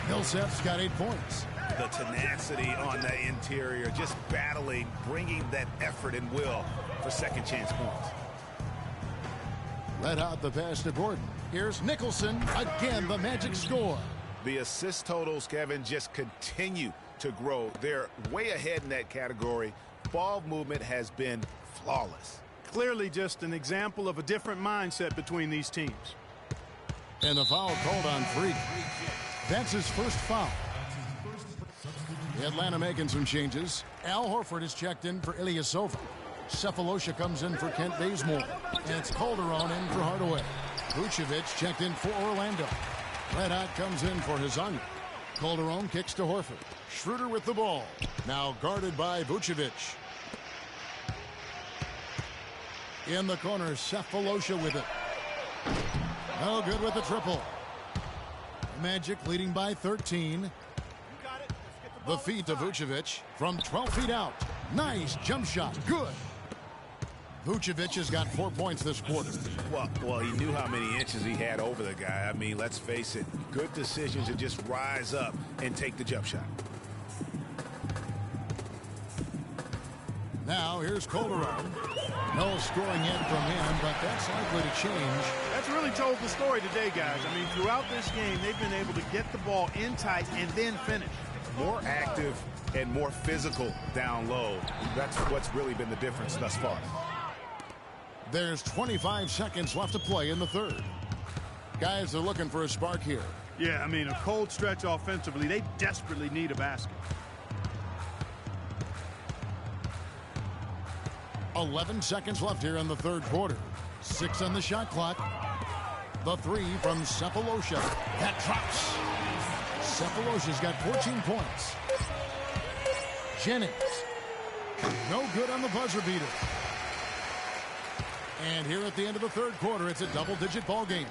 Millsap's got 8 points. The tenacity on the interior, just battling, bringing that effort and will for second chance points. Let out the pass to Gordon. Here's Nicholson. Again, the Magic score. The assist totals, Kevin, just continue to grow. They're way ahead in that category. Ball movement has been flawless. Clearly just an example of a different mindset between these teams. And the foul called on Freak. That's his first foul. Atlanta making some changes. Al Horford is checked in for Ilyasova. Cephalosha comes in for Kent Bazemore. And it's Calderon in for Hardaway. Vucevic checked in for Orlando. Red Hot comes in for Hezonja. Calderon kicks to Horford. Schroeder with the ball. Now guarded by Vucevic. In the corner, Cephalosha with it. No good with the triple. Magic leading by 13. The feed to Vucevic from 12 feet out. Nice jump shot. Good. Vucevic has got 4 points this quarter. Well, he knew how many inches he had over the guy. I mean, let's face it. Good decision to just rise up and take the jump shot. Now here's Calderon. No scoring yet from him, but that's likely to change. That's really told the story today, guys. I mean, throughout this game, they've been able to get the ball in tight and then finish. More active and more physical down low. That's what's really been the difference thus far. There's 25 seconds left to play in the third. Guys are looking for a spark here. Yeah, I mean, a cold stretch offensively. They desperately need a basket. 11 seconds left here in the third quarter. 6 on the shot clock. The 3 from Cephalosha. That drops. Cephalosha's got 14 points. Jennings. No good on the buzzer beater. And here at the end of the third quarter, it's a double-digit ball game.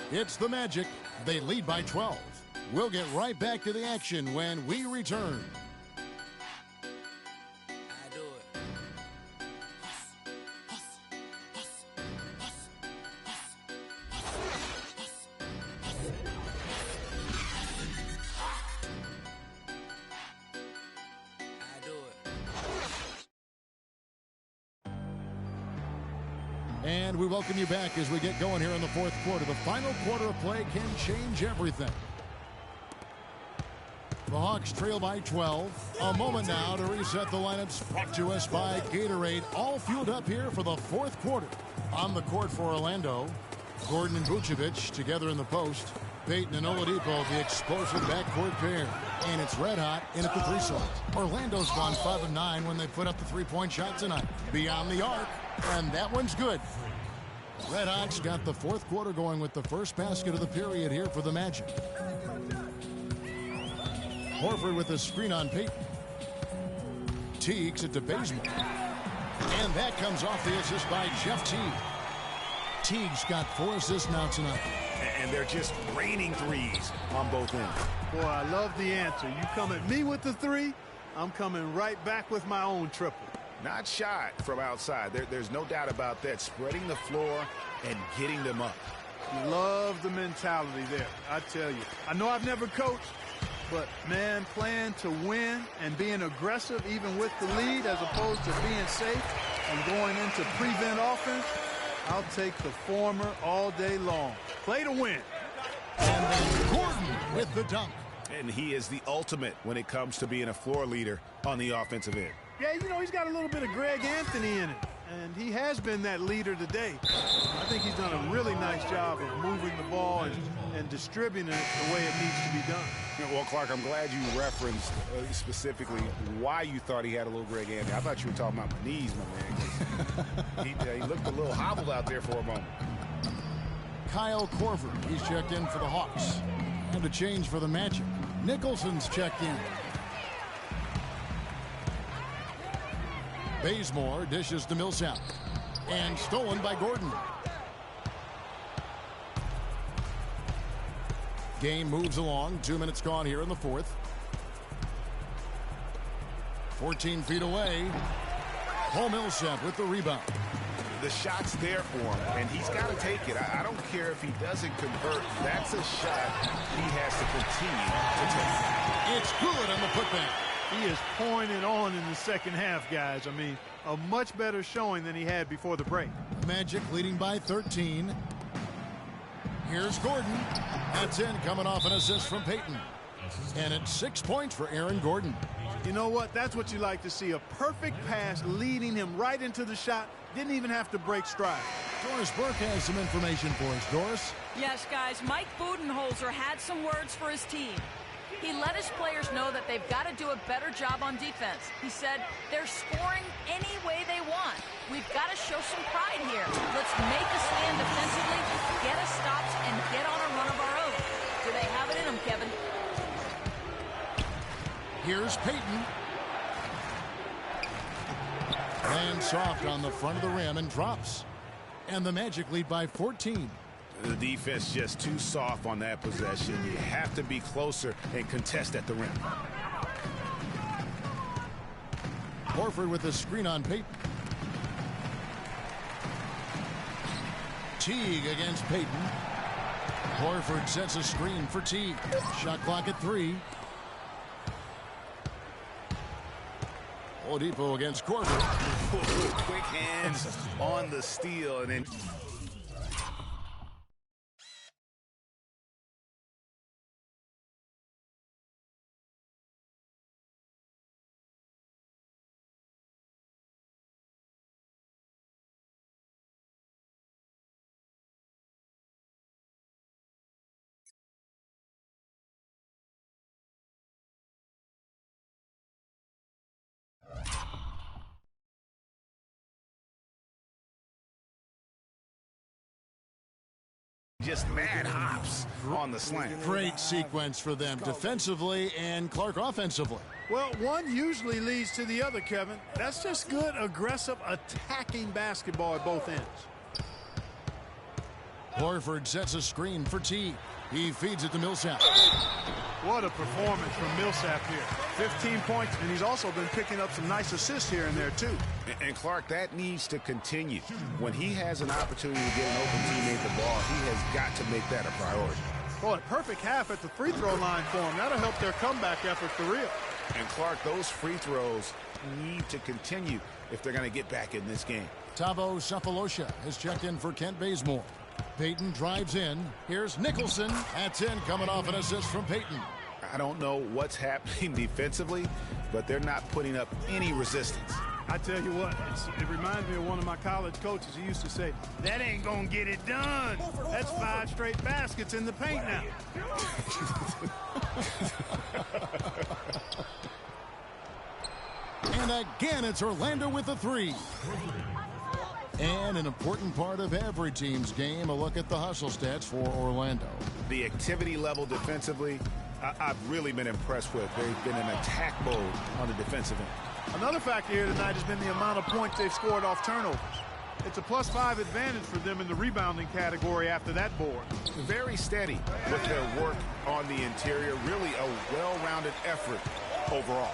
It's the Magic. They lead by 12. We'll get right back to the action when we return. And we welcome you back as we get going here in the fourth quarter. The final quarter of play can change everything. The Hawks trail by 12. A moment now to reset the lineups brought to us by Gatorade. All fueled up here for the fourth quarter. On the court for Orlando, Gordon and Vucevic together in the post. Payton and Oladipo, the explosive backcourt pair. And it's red hot in at the three slot. Orlando's gone 5 of 9 when they put up the three-point shot tonight. Beyond the arc, and that one's good. Red Hawks got the fourth quarter going with the first basket of the period here for the Magic. Horford with a screen on Payton. Teague's it to Bazemore. And that comes off the assist by Jeff Teague. Teague's got 4 assists now tonight. And they're just raining threes on both ends. Boy, I love the answer. You come at me with the three, I'm coming right back with my own triple. Not shot from outside. There's no doubt about that. Spreading the floor and getting them up. Love the mentality there, I tell you. I know I've never coached, but, man, playing to win and being aggressive even with the lead as opposed to being safe and going into prevent offense, I'll take the former all day long. Play to win. And then Gordon with the dunk. And he is the ultimate when it comes to being a floor leader on the offensive end. Yeah, you know, he's got a little bit of Greg Anthony in it, and he has been that leader today. I think he's done a really nice job of moving the ball and distributing it the way it needs to be done. Well, Clark, I'm glad you referenced specifically why you thought he had a little Greg Anthony. I thought you were talking about my knees, my man. He looked a little hobbled out there for a moment. Kyle Korver, he's checked in for the Hawks. And a change for the Magic. Nicholson's checked in. Bazemore dishes to Millsap. And stolen by Gordon. Game moves along. 2 minutes gone here in the fourth. 14 feet away. Paul Millsap with the rebound. The shot's there for him, and he's got to take it. I don't care if he doesn't convert. That's a shot he has to continue to take. It's good on the putback. He is pouring it on in the second half, guys. I mean, a much better showing than he had before the break. Magic leading by 13. Here's Gordon. That's in, coming off an assist from Payton. And it's 6 points for Aaron Gordon. You know what? That's what you like to see. A perfect pass leading him right into the shot. Didn't even have to break stride. Doris Burke has some information for us. Doris? Yes, guys. Mike Budenholzer had some words for his team. He let his players know that they've got to do a better job on defense. He said they're scoring any way they want. We've got to show some pride here. Let's make a stand defensively, get us stops, and get on a run of our own. Do they have it in them, Kevin? Here's Payton. Lands soft on the front of the rim and drops. And the Magic lead by 14. The defense just too soft on that possession. You have to be closer and contest at the rim. Horford with a screen on Payton. Teague against Payton. Horford sets a screen for Teague. Shot clock at 3. Oladipo against Korver. Quick hands on the steal, and then just mad hops on the slant. Great sequence for them defensively and Clark offensively. Well, one usually leads to the other, Kevin. That's just good, aggressive, attacking basketball at both ends. Horford sets a screen for T. He feeds it to Millsap. What a performance from Millsap here. 15 points, and he's also been picking up some nice assists here and there, too. And Clark, that needs to continue. When he has an opportunity to get an open teammate the ball, he has got to make that a priority. Boy, perfect half at the free throw line for him. That'll help their comeback effort for real. And Clark, those free throws need to continue if they're going to get back in this game. Tavo Sapolosha has checked in for Kent Bazemore. Payton drives in. Here's Nicholson. That's in, coming off an assist from Payton. I don't know what's happening defensively, but they're not putting up any resistance. I tell you what, it reminds me of one of my college coaches. He used to say, that ain't gonna get it done. That's 5 straight baskets in the paint now. And again, it's Orlando with the 3. And an important part of every team's game, a look at the hustle stats for Orlando. The activity level defensively, I've really been impressed with. They've been in attack mode on the defensive end. Another factor here tonight has been the amount of points they've scored off turnovers. It's a +5 advantage for them in the rebounding category after that board. Very steady with their work on the interior. Really a well-rounded effort overall.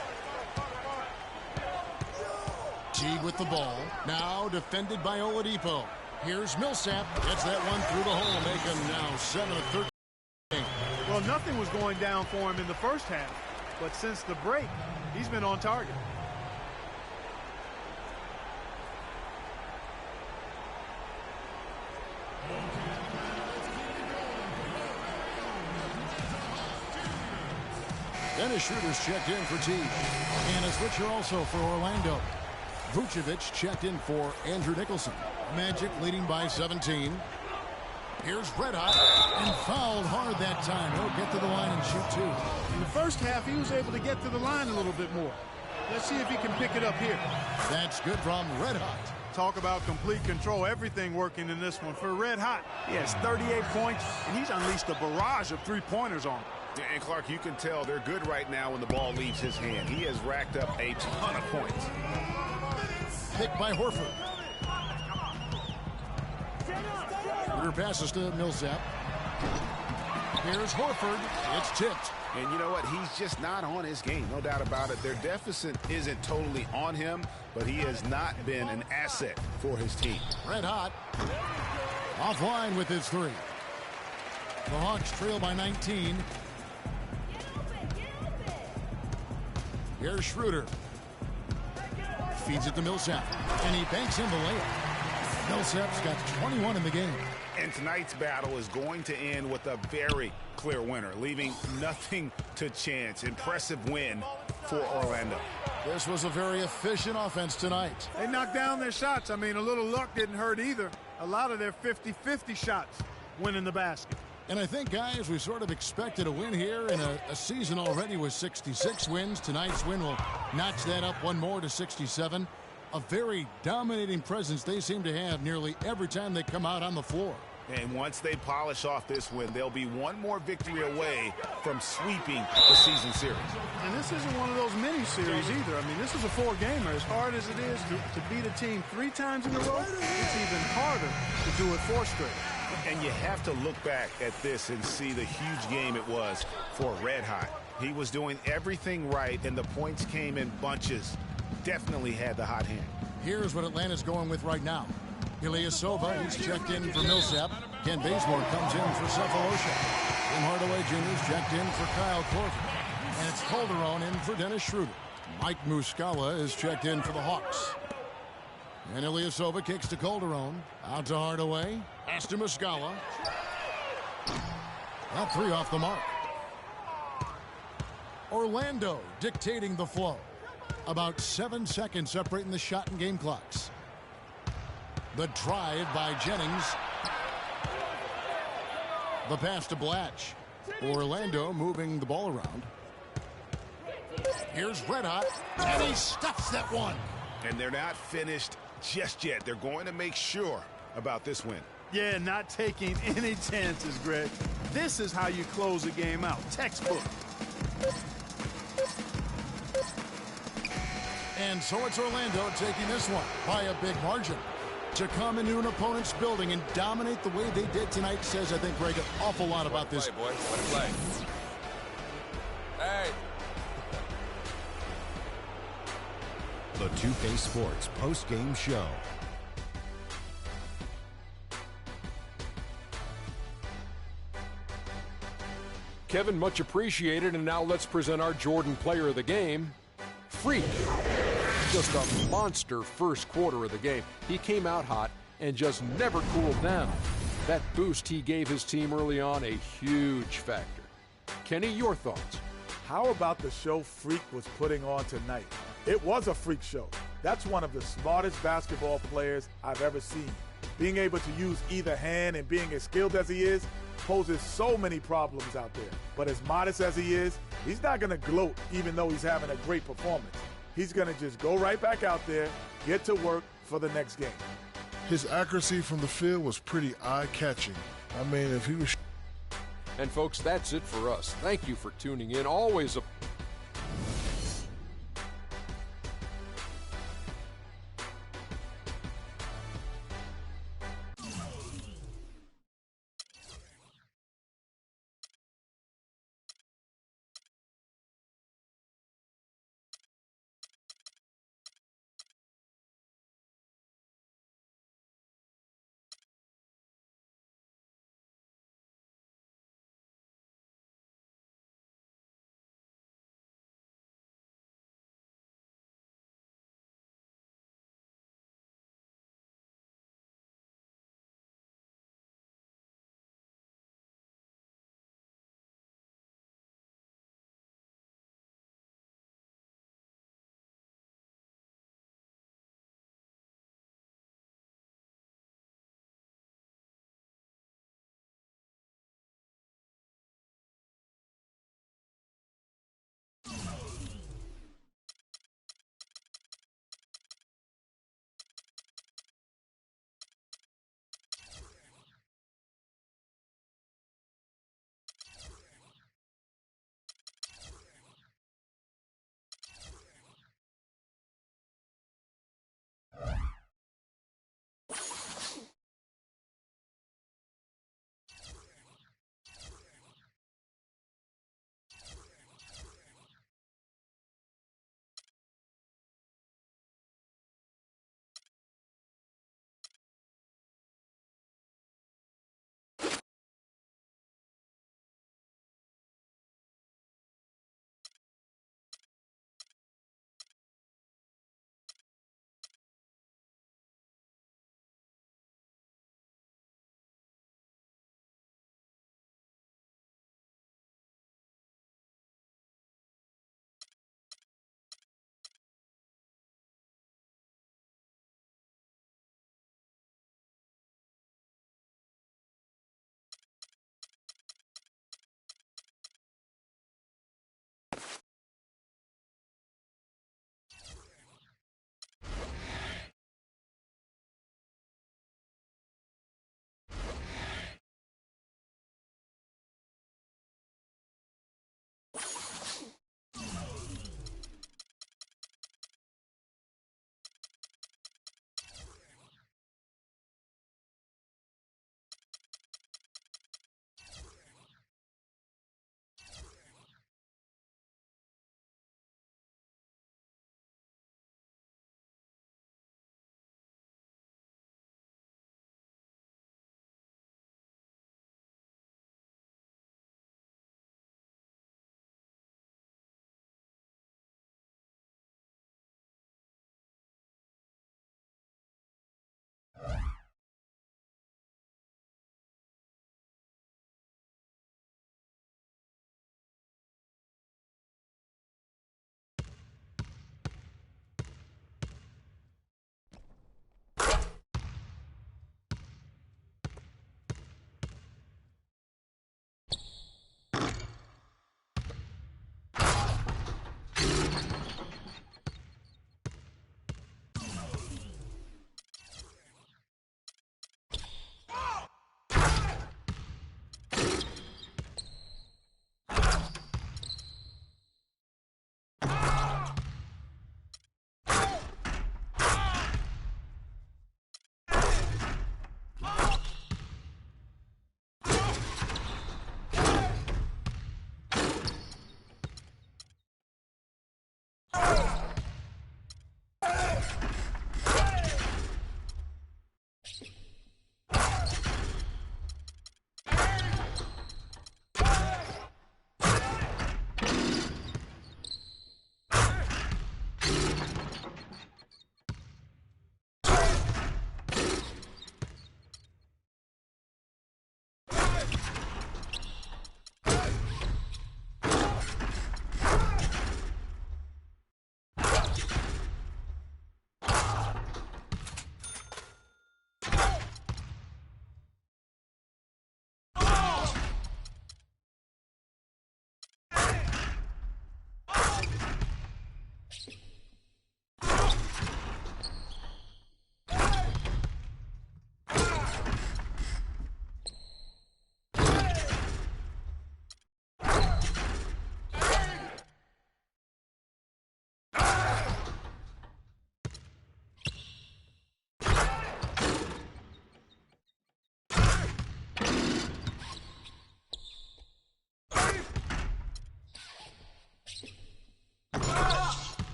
Teague with the ball. Now defended by Oladipo. Here's Millsap. Gets that one through the hole, making now 7 of 13. Well, nothing was going down for him in the first half, but since the break, he's been on target. Dennis Schroeder's checked in for Teague. And a switcher also for Orlando. Vucevic checked in for Andrew Nicholson. Magic leading by 17. Here's Red Hot, and fouled hard that time. He'll get to the line and shoot 2. In the first half, he was able to get to the line a little bit more. Let's see if he can pick it up here. That's good from Red Hot. Talk about complete control. Everything working in this one for Red Hot. He has 38 points, and he's unleashed a barrage of 3-pointers on him. And Clark, you can tell they're good right now when the ball leaves his hand. He has racked up a ton of points. Picked by Horford. Schroeder passes to Millsap. Here's Horford. It's tipped. And you know what? He's just not on his game. No doubt about it. Their deficit isn't totally on him, but he has not been an asset for his team. Red Hot. Offline with his 3. The Hawks trail by 19. Here's Schroeder. Feeds it to Millsap. And he banks in the layup. Millsap's got 21 in the game. And tonight's battle is going to end with a very clear winner, leaving nothing to chance. Impressive win for Orlando. This was a very efficient offense tonight. They knocked down their shots. I mean, a little luck didn't hurt either. A lot of their 50-50 shots went in the basket. And I think, guys, we sort of expected a win here in a season already with 66 wins. Tonight's win will notch that up one more to 67. A very dominating presence they seem to have nearly every time they come out on the floor. And once they polish off this win, they'll be one more victory away from sweeping the season series. And this isn't one of those mini-series either. I mean, this is a 4-gamer. As hard as it is to beat a team 3 times in a row, it's even harder to do it 4 straight. And you have to look back at this and see the huge game it was for Red Hot. He was doing everything right, and the points came in bunches. Definitely had the hot hand. Here's what Atlanta's going with right now. Ilyasova, he's checked in for Millsap. Ken Bazemore comes in for Cephalosha. Tim Hardaway Jr.'s checked in for Kyle Korver. And it's Calderon in for Dennis Schroeder. Mike Muscala is checked in for the Hawks. And Ilyasova kicks to Calderon. Out to Hardaway. Pass to Muscala. That 3 off the mark. Orlando dictating the flow. About 7 seconds separating the shot and game clocks. The drive by Jennings. The pass to Blatch. Orlando moving the ball around. Here's Red Hot. And he stuffs that one. And they're not finished just yet. They're going to make sure about this win. Yeah, not taking any chances, Greg. This is how you close a game out. Textbook. And so it's Orlando taking this one by a big margin. To come into an opponent's building and dominate the way they did tonight says, I think, Greg, an awful lot about this. Play, boy. What a play. Hey. The 2K Sports post-game show. Kevin, much appreciated, and now let's present our Jordan player of the game, Freak. Just a monster first quarter of the game. He came out hot and just never cooled down. That boost he gave his team early on, a huge factor. Kenny, your thoughts? How about the show Freak was putting on tonight? It was a freak show. That's one of the smartest basketball players I've ever seen. Being able to use either hand and being as skilled as he is poses so many problems out there. But as modest as he is, he's not going to gloat even though he's having a great performance. He's going to just go right back out there, get to work for the next game. His accuracy from the field was pretty eye-catching. I mean, if he was... And folks, that's it for us. Thank you for tuning in. Always a